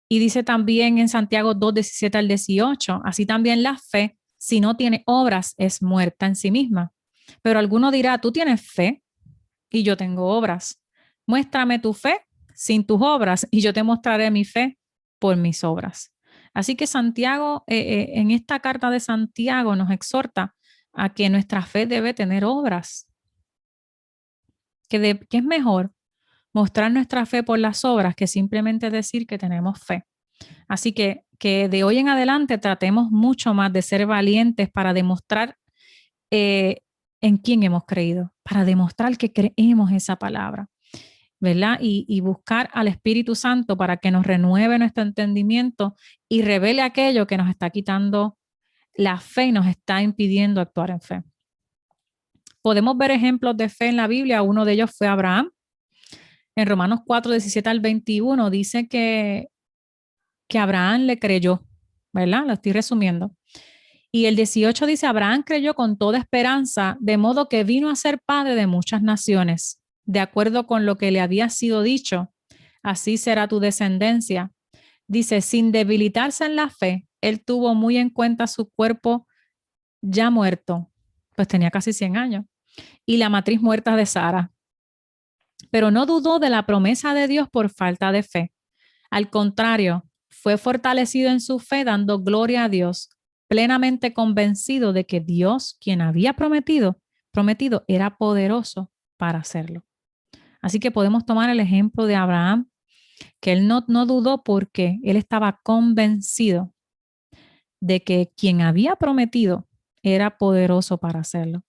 Y dice también en Santiago 2:17 al 18, así también la fe, si no tiene obras, es muerta en sí misma. Pero alguno dirá, tú tienes fe y yo tengo obras. Muéstrame tu fe sin tus obras y yo te mostraré mi fe por mis obras. Así que Santiago, en esta carta de Santiago nos exhorta a que nuestra fe debe tener obras, que es mejor mostrar nuestra fe por las obras que simplemente decir que tenemos fe. Así que de hoy en adelante tratemos mucho más de ser valientes para demostrar en quién hemos creído, para demostrar que creemos esa palabra, ¿verdad? Y buscar al Espíritu Santo para que nos renueve nuestro entendimiento y revele aquello que nos está quitando la fe y nos está impidiendo actuar en fe. Podemos ver ejemplos de fe en la Biblia. Uno de ellos fue Abraham. En Romanos 4:17 al 21 dice que Abraham le creyó, ¿verdad? Lo estoy resumiendo. Y el 18 dice, Abraham creyó con toda esperanza, de modo que vino a ser padre de muchas naciones, de acuerdo con lo que le había sido dicho, así será tu descendencia. Dice, sin debilitarse en la fe, él tuvo muy en cuenta su cuerpo ya muerto, pues tenía casi 100 años, y la matriz muerta de Sara. Pero no dudó de la promesa de Dios por falta de fe. Al contrario, fue fortalecido en su fe, dando gloria a Dios, plenamente convencido de que Dios, quien había prometido, era poderoso para hacerlo. Así que podemos tomar el ejemplo de Abraham, que él no dudó porque él estaba convencido de que quien había prometido era poderoso para hacerlo.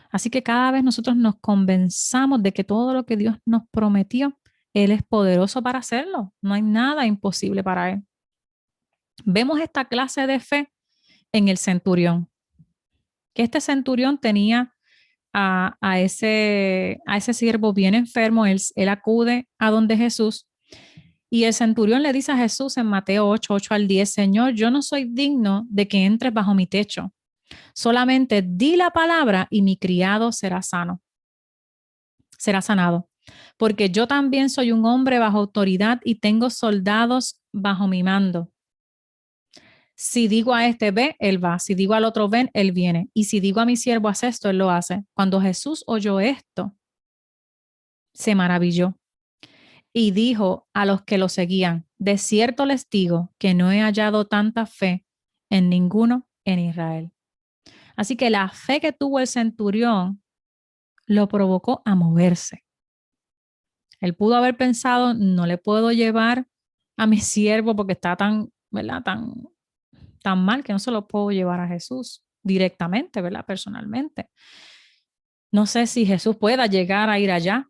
Así que cada vez nosotros nos convenzamos de que todo lo que Dios nos prometió, Él es poderoso para hacerlo. No hay nada imposible para Él. Vemos esta clase de fe en el centurión, que este centurión tenía a ese siervo bien enfermo, él acude a donde Jesús y el centurión le dice a Jesús en Mateo 8:8 al 10, Señor, yo no soy digno de que entres bajo mi techo, solamente di la palabra y mi criado será sano, será sanado, porque yo también soy un hombre bajo autoridad y tengo soldados bajo mi mando. Si digo a este ve, él va. Si digo al otro ven, él viene. Y si digo a mi siervo haz esto, él lo hace. Cuando Jesús oyó esto, se maravilló y dijo a los que lo seguían, de cierto les digo que no he hallado tanta fe en ninguno en Israel. Así que la fe que tuvo el centurión lo provocó a moverse. Él pudo haber pensado, no le puedo llevar a mi siervo porque está tan, ¿verdad? Tan mal que no se lo puedo llevar a Jesús directamente, ¿verdad? Personalmente. No sé si Jesús pueda llegar a ir allá,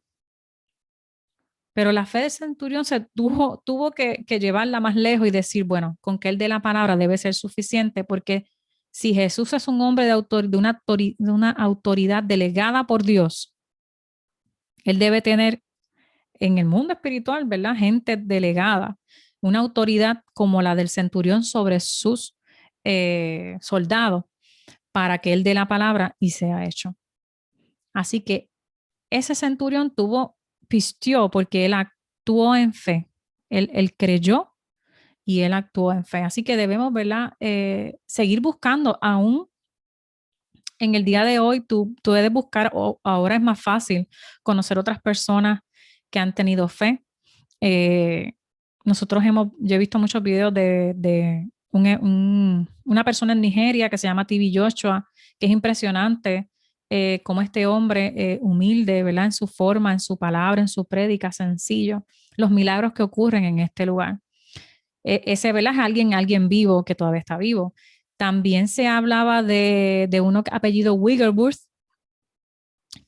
pero la fe del centurión tuvo que llevarla más lejos y decir, bueno, con que él dé la palabra debe ser suficiente, porque si Jesús es un hombre de una autoridad delegada por Dios, él debe tener en el mundo espiritual, ¿verdad? Gente delegada, una autoridad como la del centurión sobre sus soldados para que él dé la palabra y sea hecho. Así que ese centurión pistió porque él actuó en fe. Él creyó y él actuó en fe. Así que debemos, ¿verdad? Seguir buscando aún. En el día de hoy tú debes buscar, o ahora es más fácil conocer otras personas que han tenido fe. Eh, yo he visto muchos videos de una persona en Nigeria que se llama TV Joshua, que es impresionante cómo este hombre humilde, ¿verdad? En su forma, en su palabra, en su prédica, sencillo, los milagros que ocurren en este lugar. Ese, ¿verdad? Es alguien vivo que todavía está vivo. También se hablaba de uno apellido Wigglesworth,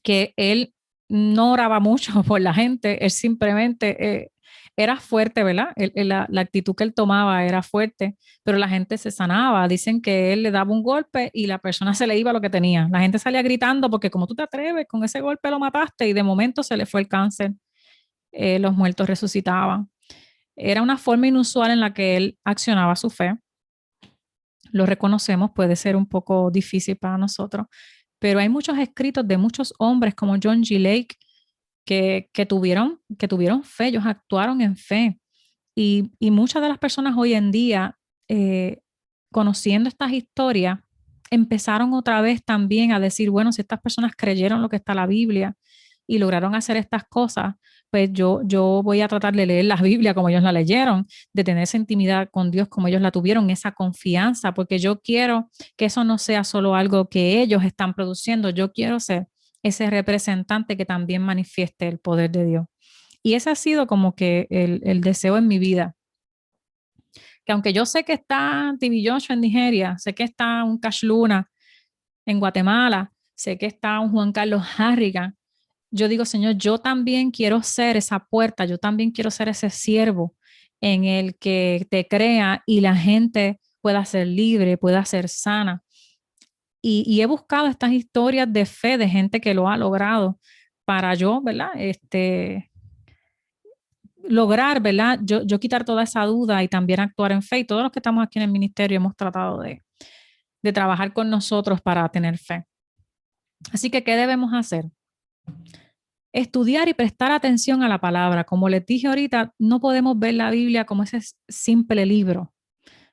que él no oraba mucho por la gente, él simplemente era fuerte, ¿verdad? La actitud que él tomaba era fuerte, pero la gente se sanaba. Dicen que él le daba un golpe y la persona se le iba lo que tenía. La gente salía gritando porque como tú te atreves, con ese golpe lo mataste y de momento se le fue el cáncer, los muertos resucitaban. Era una forma inusual en la que él accionaba su fe. Lo reconocemos, puede ser un poco difícil para nosotros, pero hay muchos escritos de muchos hombres como John G. Lake que tuvieron fe, ellos actuaron en fe. Y muchas de las personas hoy en día, conociendo estas historias, empezaron otra vez también a decir, bueno, si estas personas creyeron lo que está en la Biblia y lograron hacer estas cosas, pues yo voy a tratar de leer la Biblia como ellos la leyeron, de tener esa intimidad con Dios como ellos la tuvieron, esa confianza, porque yo quiero que eso no sea solo algo que ellos están produciendo, yo quiero ser ese representante que también manifieste el poder de Dios. Y ese ha sido como que el deseo en mi vida. Que aunque yo sé que está TV Joshua en Nigeria, sé que está un Cash Luna en Guatemala, sé que está un Juan Carlos Harrigan, yo digo, Señor, yo también quiero ser esa puerta, yo también quiero ser ese siervo en el que te crea y la gente pueda ser libre, pueda ser sana. Y he buscado estas historias de fe de gente que lo ha logrado para yo, ¿verdad? Lograr, ¿verdad? Yo quitar toda esa duda y también actuar en fe. Y todos los que estamos aquí en el ministerio hemos tratado de trabajar con nosotros para tener fe. Así que, ¿qué debemos hacer? Estudiar y prestar atención a la palabra. Como les dije ahorita, no podemos ver la Biblia como ese simple libro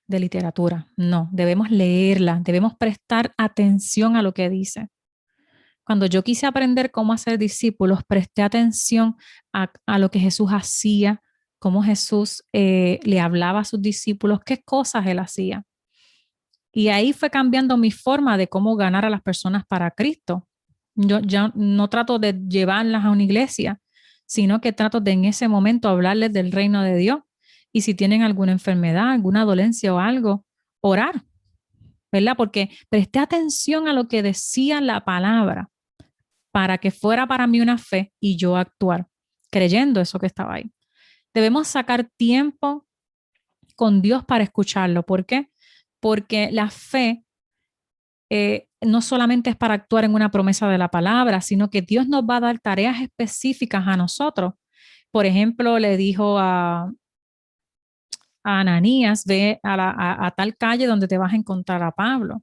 de literatura. No, debemos leerla, debemos prestar atención a lo que dice. Cuando yo quise aprender cómo hacer discípulos, presté atención a lo que Jesús hacía, cómo Jesús le hablaba a sus discípulos, qué cosas él hacía. Y ahí fue cambiando mi forma de cómo ganar a las personas para Cristo. Yo ya no trato de llevarlas a una iglesia, sino que trato de en ese momento hablarles del reino de Dios. Y si tienen alguna enfermedad, alguna dolencia o algo, orar, ¿verdad? Porque presté atención a lo que decía la palabra para que fuera para mí una fe y yo actuar, creyendo eso que estaba ahí. Debemos sacar tiempo con Dios para escucharlo. ¿Por qué? Porque la fe no solamente es para actuar en una promesa de la palabra, sino que Dios nos va a dar tareas específicas a nosotros. Por ejemplo, le dijo a Ananías, ve a tal calle donde te vas a encontrar a Pablo.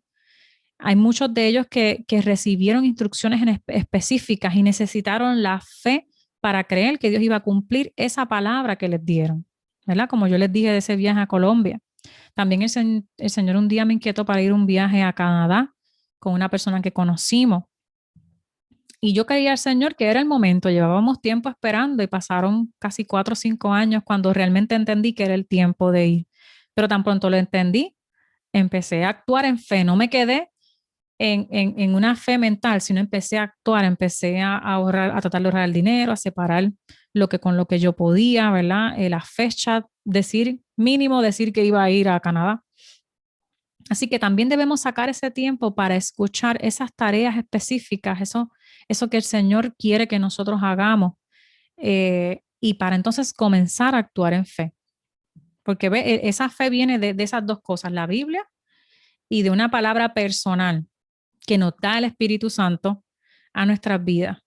Hay muchos de ellos que recibieron instrucciones específicas y necesitaron la fe para creer que Dios iba a cumplir esa palabra que les dieron, ¿verdad? Como yo les dije de ese viaje a Colombia. También el Señor un día me inquietó para ir un viaje a Canadá con una persona que conocimos. Y yo creía al Señor que era el momento. Llevábamos tiempo esperando y pasaron casi 4 o 5 años cuando realmente entendí que era el tiempo de ir. Pero tan pronto lo entendí, empecé a actuar en fe. No me quedé en una fe mental, sino empecé a actuar, empecé a ahorrar, a tratar de ahorrar el dinero, a separar lo que con lo que yo podía, ¿verdad? La fecha, decir, mínimo decir que iba a ir a Canadá. Así que también debemos sacar ese tiempo para escuchar esas tareas específicas, eso que el Señor quiere que nosotros hagamos, y para entonces comenzar a actuar en fe. Porque esa fe viene de esas dos cosas, la Biblia y de una palabra personal que nos da el Espíritu Santo a nuestras vidas.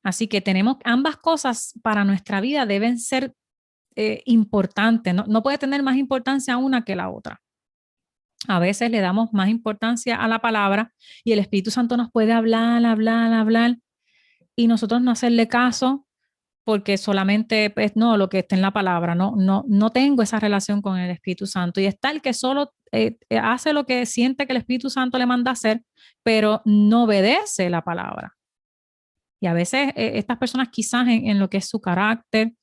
Así que tenemos ambas cosas para nuestra vida deben ser importantes. No puede tener más importancia una que la otra. A veces le damos más importancia a la palabra y el Espíritu Santo nos puede hablar y nosotros no hacerle caso porque solamente pues, no, lo que está en la palabra, no tengo esa relación con el Espíritu Santo. Y está el que solo hace lo que siente que el Espíritu Santo le manda a hacer, pero no obedece la palabra. Y a veces estas personas quizás en lo que es su carácter,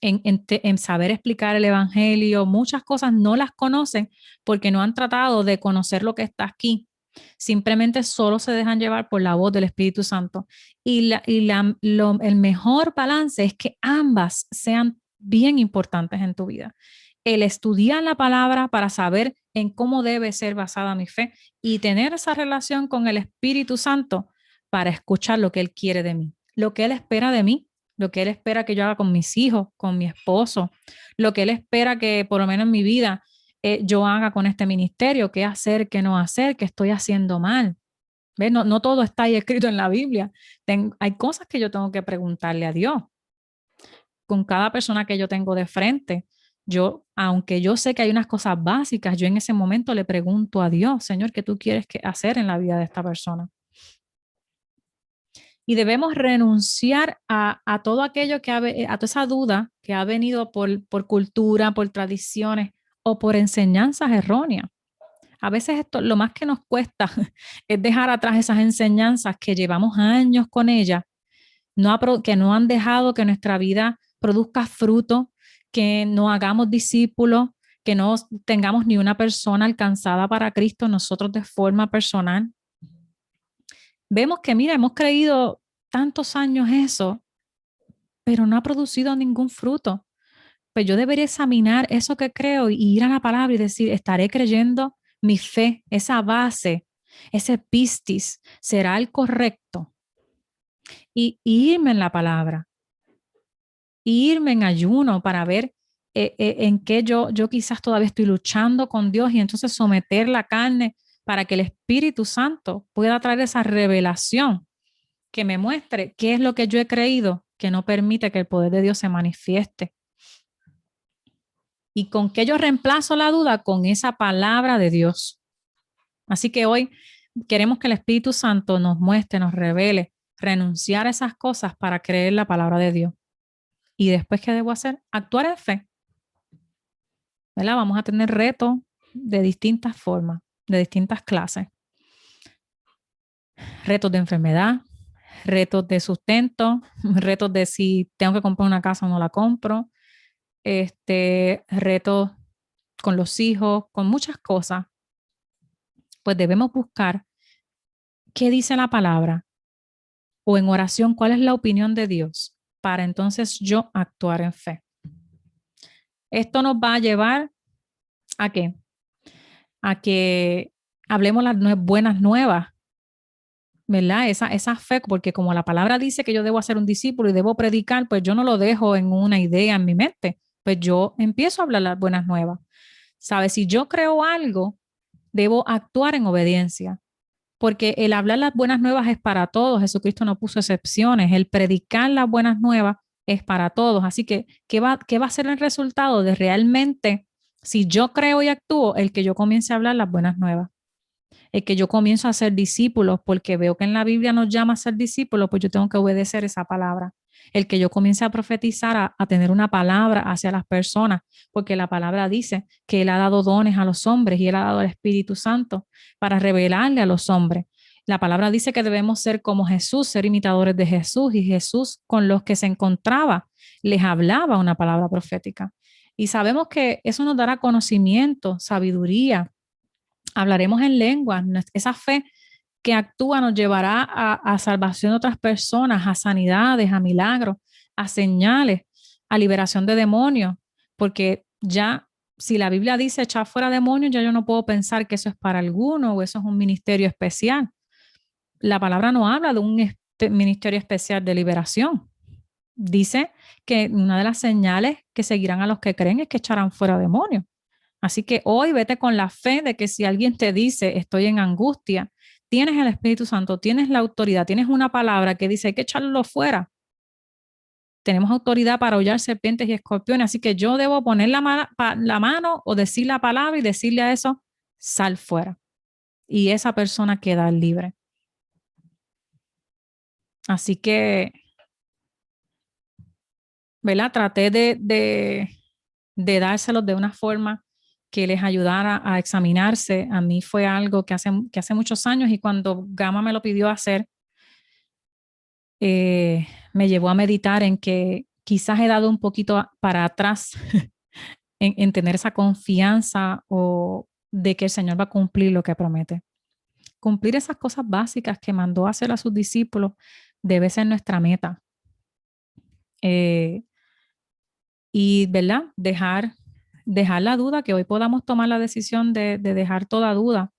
en saber explicar el Evangelio, muchas cosas no las conocen porque no han tratado de conocer lo que está aquí. Simplemente solo se dejan llevar por la voz del Espíritu Santo. El mejor balance es que ambas sean bien importantes en tu vida. El estudiar la palabra para saber en cómo debe ser basada mi fe y tener esa relación con el Espíritu Santo para escuchar lo que Él quiere de mí, lo que Él espera de mí, lo que Él espera que yo haga con mis hijos, con mi esposo, lo que Él espera que por lo menos en mi vida yo haga con este ministerio, qué hacer, qué no hacer, qué estoy haciendo mal. ¿Ves? No todo está ahí escrito en la Biblia. Hay cosas que yo tengo que preguntarle a Dios. Con cada persona que yo tengo de frente, aunque yo sé que hay unas cosas básicas, yo en ese momento le pregunto a Dios, Señor, ¿qué tú quieres hacer en la vida de esta persona? Y debemos renunciar a todo aquello a toda esa duda que ha venido por cultura, por tradiciones o por enseñanzas erróneas. A veces lo más que nos cuesta es dejar atrás esas enseñanzas que llevamos años con ellas, que no han dejado que nuestra vida produzca fruto, que no hagamos discípulos, que no tengamos ni una persona alcanzada para Cristo nosotros de forma personal. Vemos que, mira, hemos creído tantos años eso, pero no ha producido ningún fruto. Pues yo debería examinar eso que creo y ir a la palabra y decir, estaré creyendo mi fe, esa base, ese pistis, será el correcto. Y irme en la palabra, y irme en ayuno para ver en qué yo quizás todavía estoy luchando con Dios y entonces someter la carne para que el Espíritu Santo pueda traer esa revelación que me muestre qué es lo que yo he creído que no permite que el poder de Dios se manifieste. ¿Y con qué yo reemplazo la duda? Con esa palabra de Dios. Así que hoy queremos que el Espíritu Santo nos muestre, nos revele, renunciar a esas cosas para creer la palabra de Dios. Y después, ¿qué debo hacer? Actuar en fe. ¿Verdad? Vamos a tener retos de distintas formas, de distintas clases. Retos de enfermedad, retos de sustento, retos de si tengo que comprar una casa o no la compro, retos con los hijos, con muchas cosas. Pues debemos buscar qué dice la palabra o en oración cuál es la opinión de Dios para entonces yo actuar en fe. Esto nos va a llevar ¿a qué? A que hablemos las buenas nuevas, ¿verdad? Esa fe, porque como la palabra dice que yo debo hacer un discípulo y debo predicar, pues yo no lo dejo en una idea en mi mente, pues yo empiezo a hablar las buenas nuevas. ¿Sabes? Si yo creo algo, debo actuar en obediencia, porque el hablar las buenas nuevas es para todos. Jesucristo no puso excepciones. El predicar las buenas nuevas es para todos. Así que, ¿qué va a ser el resultado de realmente, si yo creo y actúo, el que yo comience a hablar las buenas nuevas? El que yo comienzo a ser discípulos, porque veo que en la Biblia nos llama a ser discípulos, pues yo tengo que obedecer esa palabra. El que yo comience a profetizar, a tener una palabra hacia las personas, porque la palabra dice que Él ha dado dones a los hombres y Él ha dado el Espíritu Santo para revelarle a los hombres. La palabra dice que debemos ser como Jesús, ser imitadores de Jesús, y Jesús con los que se encontraba les hablaba una palabra profética. Y sabemos que eso nos dará conocimiento, sabiduría, hablaremos en lenguas. Esa fe que actúa nos llevará a salvación de otras personas, a sanidades, a milagros, a señales, a liberación de demonios, porque ya si la Biblia dice echar fuera demonios, ya yo no puedo pensar que eso es para alguno o eso es un ministerio especial. La palabra no habla de un ministerio especial de liberación. Dice que una de las señales que seguirán a los que creen es que echarán fuera demonios. Así que hoy vete con la fe de que si alguien te dice estoy en angustia, tienes el Espíritu Santo, tienes la autoridad, tienes una palabra que dice hay que echarlo fuera. Tenemos autoridad para hollar serpientes y escorpiones, así que yo debo poner la mano o decir la palabra y decirle a eso, sal fuera. Y esa persona queda libre. Así que, ¿verdad? Traté de dárselos de una forma que les ayudara a examinarse. A mí fue algo que hace muchos años y cuando Gama me lo pidió hacer, me llevó a meditar en que quizás he dado un poquito para atrás en tener esa confianza o de que el Señor va a cumplir lo que promete. Cumplir esas cosas básicas que mandó a hacer a sus discípulos debe ser nuestra meta. Y, ¿verdad? Dejar la duda, que hoy podamos tomar la decisión de dejar toda duda.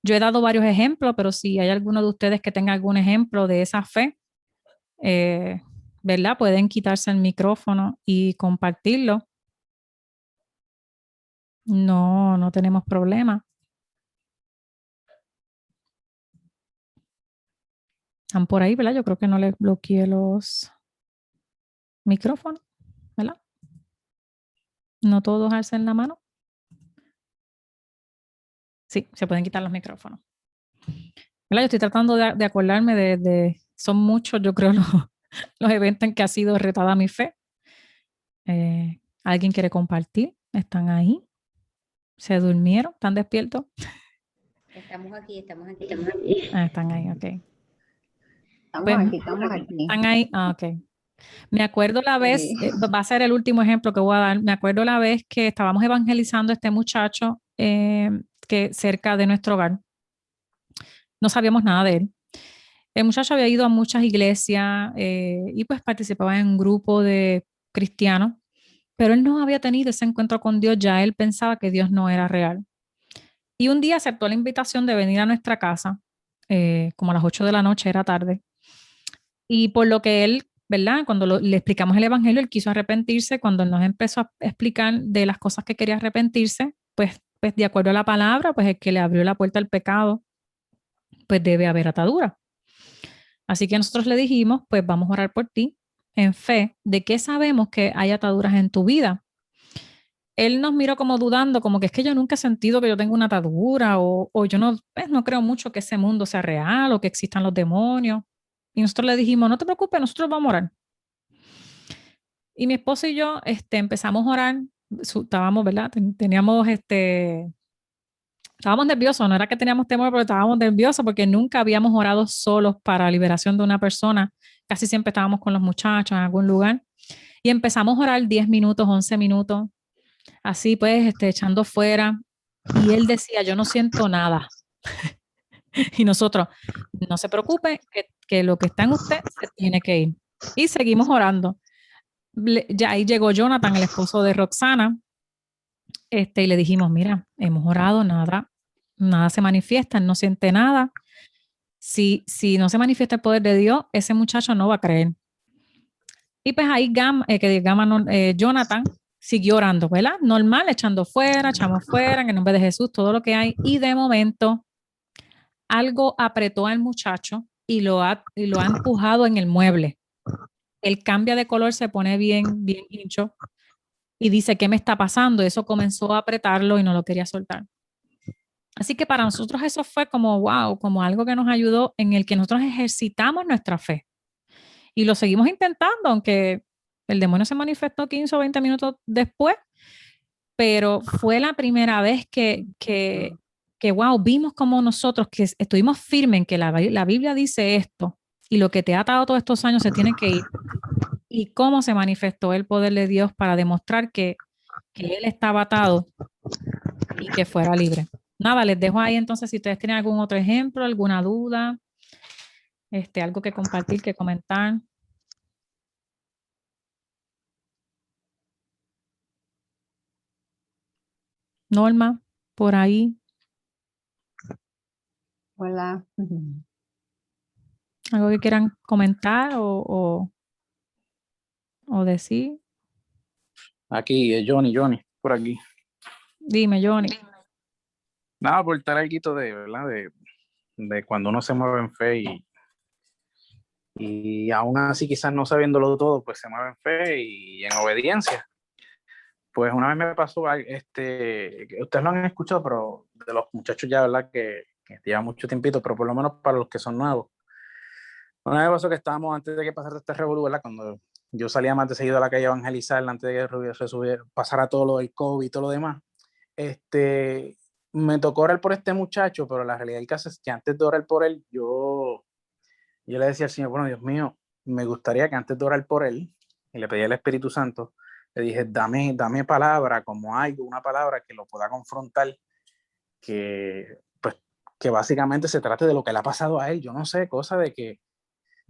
Yo he dado varios ejemplos, pero si hay alguno de ustedes que tenga algún ejemplo de esa fe, ¿verdad? Pueden quitarse el micrófono y compartirlo. No tenemos problema. Están por ahí, ¿verdad? Yo creo que no les bloqueé los micrófonos, ¿verdad? No todos alcen la mano. Sí, se pueden quitar los micrófonos. ¿Verdad? Yo estoy tratando de acordarme son muchos, yo creo, los eventos en que ha sido retada mi fe. ¿Alguien quiere compartir? ¿Están ahí? ¿Se durmieron? ¿Están despiertos? Estamos aquí. Están ahí, ok. Estamos aquí. Están ahí, ok. Me acuerdo la vez, va a ser el último ejemplo que voy a dar, me acuerdo la vez que estábamos evangelizando a este muchacho que cerca de nuestro hogar. No sabíamos nada de él. El muchacho había ido a muchas iglesias y pues participaba en un grupo de cristianos, pero él no había tenido ese encuentro con Dios, ya él pensaba que Dios no era real. Y un día aceptó la invitación de venir a nuestra casa, como a las 8 de la noche, era tarde. Y por lo que él, ¿verdad? Cuando le explicamos el evangelio, él quiso arrepentirse. Cuando nos empezó a explicar de las cosas que quería arrepentirse, pues de acuerdo a la palabra, pues el que le abrió la puerta al pecado, pues debe haber atadura. Así que nosotros le dijimos, pues vamos a orar por ti en fe de que sabemos que hay ataduras en tu vida. Él nos miró como dudando, como que es que yo nunca he sentido que yo tengo una atadura o yo no, pues, no creo mucho que ese mundo sea real o que existan los demonios. Y nosotros le dijimos, no te preocupes, nosotros vamos a orar. Y mi esposo y yo empezamos a orar, estábamos, ¿verdad? Estábamos nerviosos, no era que teníamos temor, pero estábamos nerviosos porque nunca habíamos orado solos para la liberación de una persona. Casi siempre estábamos con los muchachos en algún lugar. Y empezamos a orar 10 minutos, 11 minutos, así pues, echando fuera. Y él decía, yo no siento nada. Y nosotros, no se preocupe, que lo que está en usted se tiene que ir. Y seguimos orando. Ya ahí llegó Jonathan, el esposo de Roxana, y le dijimos, mira, hemos orado, nada se manifiesta, él no siente nada. Si no se manifiesta el poder de Dios, ese muchacho no va a creer. Y pues ahí Jonathan siguió orando, ¿verdad? Normal, echamos fuera, en el nombre de Jesús, todo lo que hay. Y de momento, algo apretó al muchacho y lo ha empujado en el mueble. Él cambia de color, se pone bien hincho y dice, ¿qué me está pasando? Eso comenzó a apretarlo y no lo quería soltar. Así que para nosotros eso fue como, wow, como algo que nos ayudó en el que nosotros ejercitamos nuestra fe. Y lo seguimos intentando, aunque el demonio se manifestó 15 o 20 minutos después, pero fue la primera vez que wow, vimos como nosotros que estuvimos firmes en que la Biblia dice esto y lo que te ha atado todos estos años se tiene que ir. Y cómo se manifestó el poder de Dios para demostrar que él estaba atado y que fuera libre. nada, les dejo ahí entonces si ustedes tienen algún otro ejemplo, alguna duda, algo que compartir, que comentar. Norma, por ahí, Hola. algo que quieran comentar o decir. Aquí, Johnny, por aquí. Dime, Johnny. Nada, por estar algo de, ¿verdad? De cuando uno se mueve en fe y aún así quizás no sabiéndolo todo, pues se mueve en fe y en obediencia. Pues una vez me pasó, que ustedes lo han escuchado, pero de los muchachos ya, ¿verdad? Que llevan mucho tiempito, pero por lo menos para los que son nuevos. Una vez pasó que estábamos antes de que pasara este revolú, ¿verdad? Cuando yo salía más de seguido a la calle a evangelizar, antes de que pasara todo lo del COVID y todo lo demás, me tocó orar por este muchacho, pero la realidad del caso es que antes de orar por él, yo le decía al Señor, bueno, Dios mío, me gustaría que antes de orar por él, y le pedí al Espíritu Santo, le dije, dame palabra, como algo, una palabra que lo pueda confrontar, que, pues, que básicamente se trate de lo que le ha pasado a él, yo no sé, cosa de que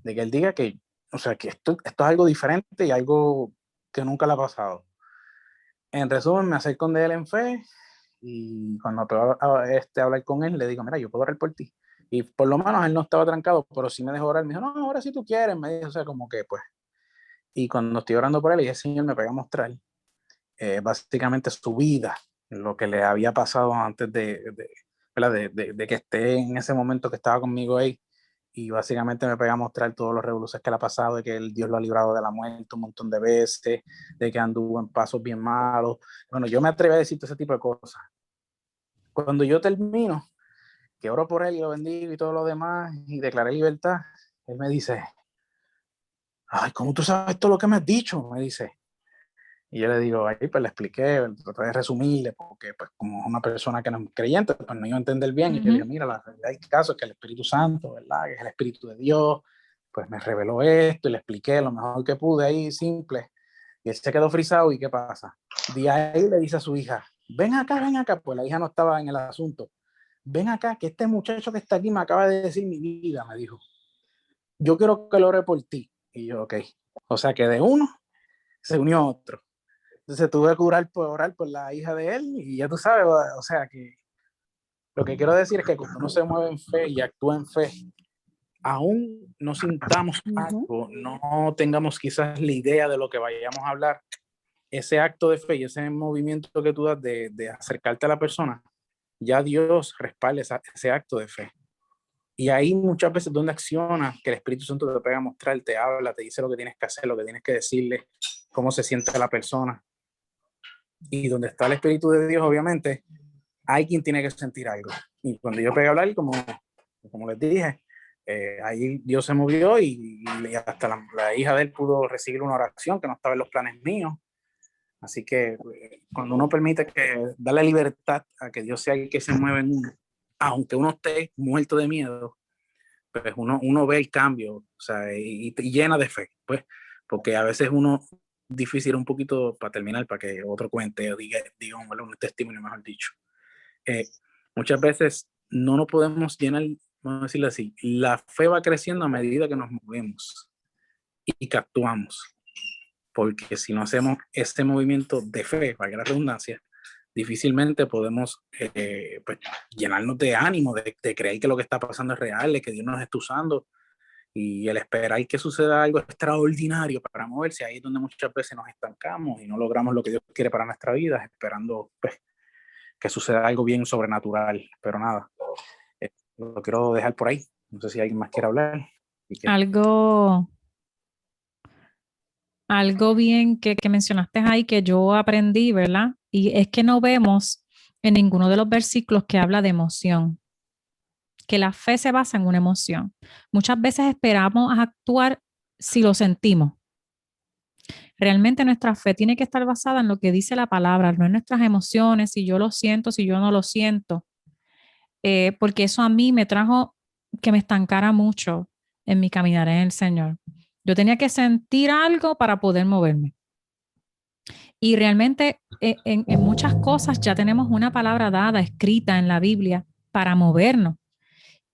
él diga que, o sea, que esto es algo diferente y algo que nunca le ha pasado. En resumen, me acerco de él en fe y cuando puedo hablar con él, le digo, mira, yo puedo orar por ti. Y por lo menos él no estaba trancado, pero sí me dejó orar. Me dijo, no, ahora si tú quieres, me dijo, o sea, como que pues. Y cuando estoy orando por él, y el Señor me pega a mostrar básicamente su vida, lo que le había pasado antes de que esté en ese momento que estaba conmigo ahí. Y básicamente me pega a mostrar todos los revoluciones que le ha pasado, de que Dios lo ha librado de la muerte un montón de veces, de que anduvo en pasos bien malos. Bueno, yo me atrevo a decirte ese tipo de cosas. Cuando yo termino, que oro por él y lo bendigo y todo lo demás, y declaré libertad, él me dice, ay, ¿cómo tú sabes todo lo que me has dicho? Me dice. Y yo le digo, ahí pues le expliqué, traté de resumirle, porque pues como es una persona que no es creyente, pues no iba a entender bien. Y yo le digo, mira, la realidad del caso es que el Espíritu Santo, ¿verdad? Que es el Espíritu de Dios, pues me reveló esto y le expliqué lo mejor que pude ahí, simple. Y él se quedó frisado y ¿qué pasa? De ahí le dice a su hija, ven acá, pues la hija no estaba en el asunto. Ven acá, que este muchacho que está aquí me acaba de decir mi vida, me dijo. Yo quiero que lo ore por ti. Y yo, ok. O sea que de uno se unió otro. Entonces tuve que orar por la hija de él y ya tú sabes, o sea que lo que quiero decir es que cuando uno se mueve en fe y actúa en fe, aún no sintamos algo, no tengamos quizás la idea de lo que vayamos a hablar, ese acto de fe y ese movimiento que tú das de acercarte a la persona, ya Dios respalda ese acto de fe. Y ahí muchas veces donde acciona, que el Espíritu Santo te pega a mostrar, te habla, te dice lo que tienes que hacer, lo que tienes que decirle, cómo se siente la persona. Y donde está el Espíritu de Dios, obviamente, hay quien tiene que sentir algo. Y cuando yo pegué a hablar, como les dije, ahí Dios se movió y hasta la hija de él pudo recibir una oración que no estaba en los planes míos. Así que cuando uno permite que darle libertad a que Dios sea el que se mueve en uno, aunque uno esté muerto de miedo, pues uno ve el cambio, o sea, y llena de fe, pues, porque a veces uno difícil un poquito para terminar, para que otro cuente o diga un testimonio, mejor dicho. Muchas veces no nos podemos llenar, vamos a decirlo así, la fe va creciendo a medida que nos movemos y que actuamos, porque si no hacemos este movimiento de fe, valga la redundancia, difícilmente podemos pues, llenarnos de ánimo, de creer que lo que está pasando es real, de que Dios nos está usando, y el esperar que suceda algo extraordinario para moverse, ahí es donde muchas veces nos estancamos y no logramos lo que Dios quiere para nuestra vida, esperando pues, que suceda algo bien sobrenatural. Pero nada, lo quiero dejar por ahí. No sé si alguien más quiere hablar. Algo bien que mencionaste ahí que yo aprendí, ¿verdad? Y es que no vemos en ninguno de los versículos que habla de emoción, que la fe se basa en una emoción. Muchas veces esperamos a actuar si lo sentimos. Realmente nuestra fe tiene que estar basada en lo que dice la palabra, no en nuestras emociones, si yo lo siento, si yo no lo siento, porque eso a mí me trajo que me estancara mucho en mi caminar en el Señor. Yo tenía que sentir algo para poder moverme. Y realmente en muchas cosas ya tenemos una palabra dada, escrita en la Biblia para movernos,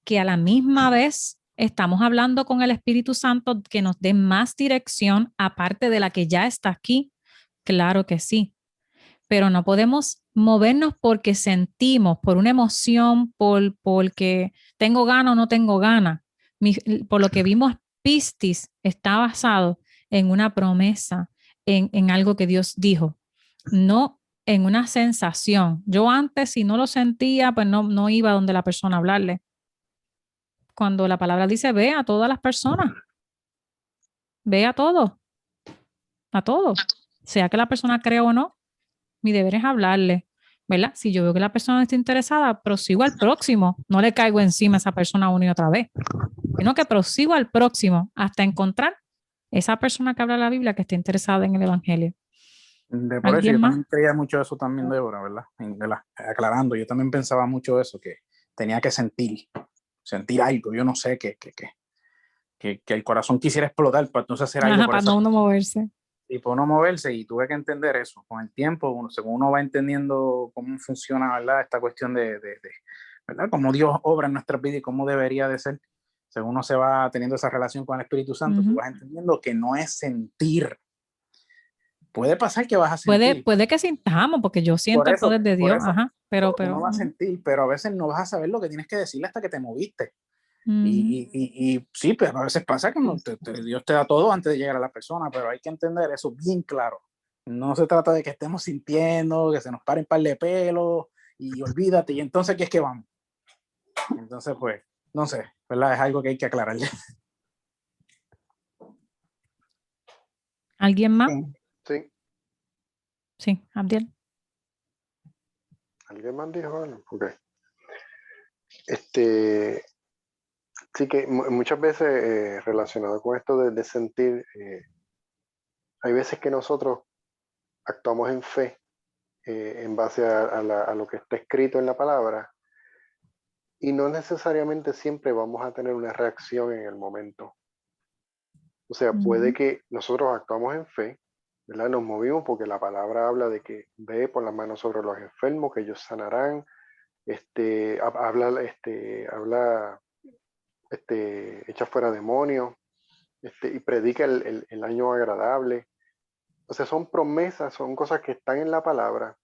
que a la misma vez estamos hablando con el Espíritu Santo que nos dé más dirección aparte de la que ya está aquí. Claro que sí, pero no podemos movernos porque sentimos, por una emoción, porque tengo gana o no tengo gana. Por lo que vimos, Pistis está basado en una promesa, en algo que Dios dijo, no en una sensación. Yo antes, si no lo sentía, pues no iba donde la persona a hablarle. Cuando la palabra dice, ve a todas las personas, ve a todos, sea que la persona crea o no, mi deber es hablarle, ¿verdad? Si yo veo que la persona no está interesada, prosigo al próximo, no le caigo encima a esa persona una y otra vez, sino que prosigo al próximo hasta encontrar esa persona que habla la Biblia que esté interesada en el Evangelio. Por eso ¿Alguien yo más? también creía mucho eso también, Débora, ¿verdad? Aclarando, yo también pensaba mucho eso, que tenía que sentir algo, yo no sé, que el corazón quisiera explotar para entonces hacer algo Ajá, por para esa no uno moverse. y por no moverse, y tuve que entender eso. Con el tiempo, según uno va entendiendo cómo funciona, ¿verdad? Esta cuestión ¿verdad? Cómo Dios obra en nuestras vidas y cómo debería de ser. Según uno se va teniendo esa relación con el Espíritu Santo, tú vas entendiendo que no es sentir. Puede pasar que vas a sentir. Puede que sintamos, porque yo siento el poder de Por Dios, eso, ajá, uno va a sentir, pero a veces no vas a saber lo que tienes que decirle hasta que te moviste. Y sí, pues a veces pasa que Dios te da todo antes de llegar a la persona, pero hay que entender eso bien claro. No se trata de que estemos sintiendo, que se nos paren un par de pelos y olvídate, y entonces, ¿qué es que vamos? Entonces, pues, no sé, ¿verdad? Es algo que hay que aclarar. ¿Alguien más? Sí. Sí, Abdiel. ¿Alguien más dijo algo? Ok. Sí que muchas veces relacionado con esto de sentir, hay veces que nosotros actuamos en fe en base a lo que está escrito en la palabra y no necesariamente siempre vamos a tener una reacción en el momento. O sea, puede que nosotros actuamos en fe, ¿verdad? Nos movimos porque la palabra habla de que ve por las manos sobre los enfermos, que ellos sanarán, habla echa fuera demonios, y predica el año agradable. O sea, son promesas, son cosas que están en la palabra.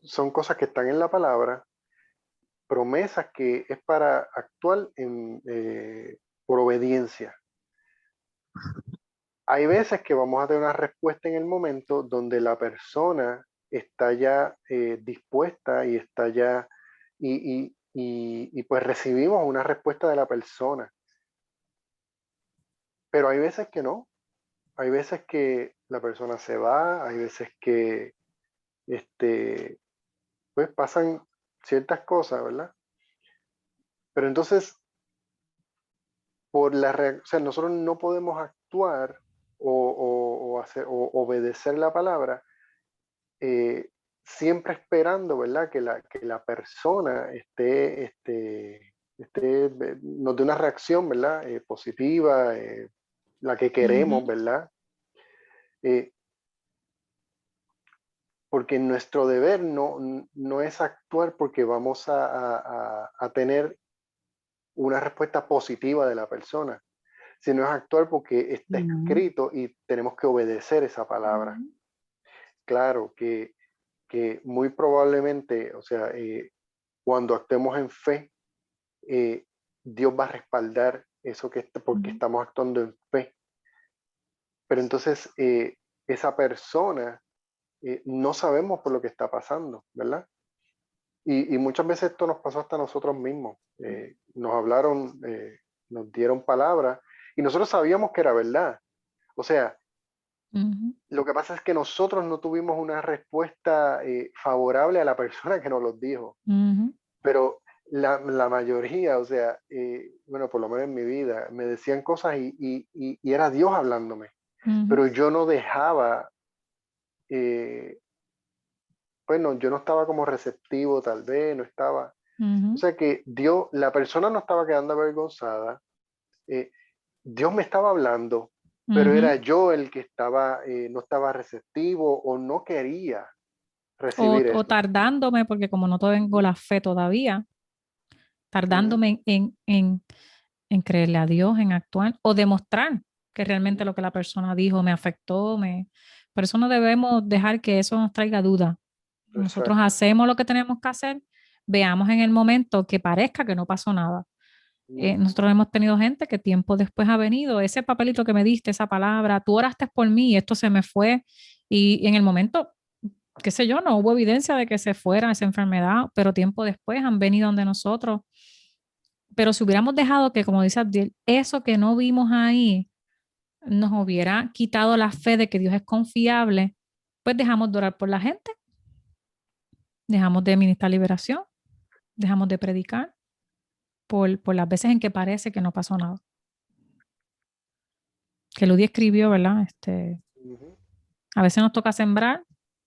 Son cosas que están en la palabra, promesas que es para actuar por obediencia. Hay veces que vamos a tener una respuesta en el momento donde la persona está ya dispuesta y está ya, y pues recibimos una respuesta de la persona. Pero hay veces que no. Hay veces que la persona se va, hay veces que pues pasan ciertas cosas, ¿verdad? Pero entonces, o sea, nosotros no podemos actuar o obedecer la palabra siempre esperando, ¿verdad? Que la persona nos dé una reacción, ¿verdad? Positiva, la que queremos, ¿verdad? Porque nuestro deber no es actuar porque vamos a tener una respuesta positiva de la persona, sino es actuar porque está escrito y tenemos que obedecer esa palabra. Claro que muy probablemente, o sea, cuando actuemos en fe, Dios va a respaldar eso porque estamos actuando en fe. Pero entonces esa persona no sabemos por lo que está pasando, ¿verdad? Y muchas veces esto nos pasó hasta nosotros mismos. Nos hablaron, nos dieron palabras y nosotros sabíamos que era verdad. O sea, lo que pasa es que nosotros no tuvimos una respuesta favorable a la persona que nos los dijo. Pero la mayoría, o sea, bueno, por lo menos en mi vida, me decían cosas y era Dios hablándome. Pero yo no dejaba, bueno, yo no estaba como receptivo tal vez, no estaba. O sea que Dios, la persona no estaba quedando avergonzada, Dios me estaba hablando, pero Ujú. era yo el que estaba, no estaba receptivo o no quería O, recibir o eso. tardándome, porque como no tengo la fe todavía, tardándome en creerle a Dios, en actuar o demostrar que realmente lo que la persona dijo me afectó. Por eso no debemos dejar que eso nos traiga duda. Nosotros Exacto. hacemos lo que tenemos que hacer, veamos en el momento que parezca que no pasó nada. Nosotros hemos tenido gente que tiempo después ha venido, ese papelito que me diste, esa palabra, tú oraste por mí y esto se me fue. Y en el momento, qué sé yo, no hubo evidencia de que se fuera esa enfermedad, pero tiempo después han venido donde nosotros. Pero si hubiéramos dejado que, como dice Abdiel, eso que no vimos ahí nos hubiera quitado la fe de que Dios es confiable, pues dejamos de orar por la gente, dejamos de ministrar liberación, dejamos de predicar por las veces en que parece que no pasó nada. Que Ludi escribió, ¿verdad? A veces nos toca sembrar,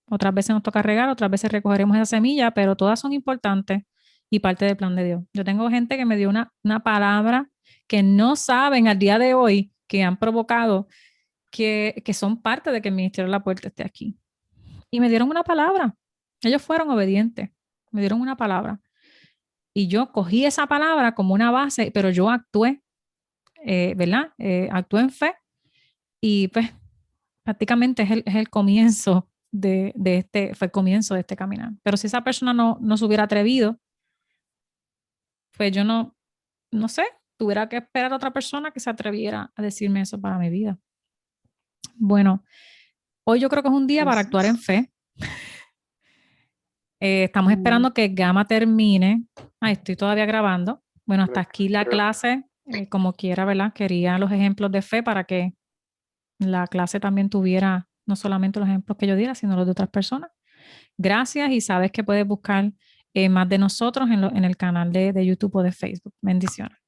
otras veces nos toca regar, otras veces recogeremos esa semilla, pero todas son importantes y parte del plan de Dios. Yo tengo gente que me dio una palabra que no saben al día de hoy, que han provocado, que son parte de que el Ministerio de la Puerta esté aquí. Y me dieron una palabra. Ellos fueron obedientes. Me dieron una palabra. Y yo cogí esa palabra como una base, pero yo actué, ¿verdad? Actué en fe y pues prácticamente es el comienzo fue el comienzo de este caminar. Pero si esa persona no se hubiera atrevido, pues yo no sé, tuviera que esperar a otra persona que se atreviera a decirme eso para mi vida. Bueno, hoy yo creo que es un día para actuar en fe. Estamos esperando que Gama termine. Estoy todavía grabando. Bueno, hasta aquí la clase, como quiera, ¿verdad? Quería los ejemplos de fe para que la clase también tuviera no solamente los ejemplos que yo diera, sino los de otras personas. Gracias y sabes que puedes buscar más de nosotros en el canal de YouTube o de Facebook. Bendiciones.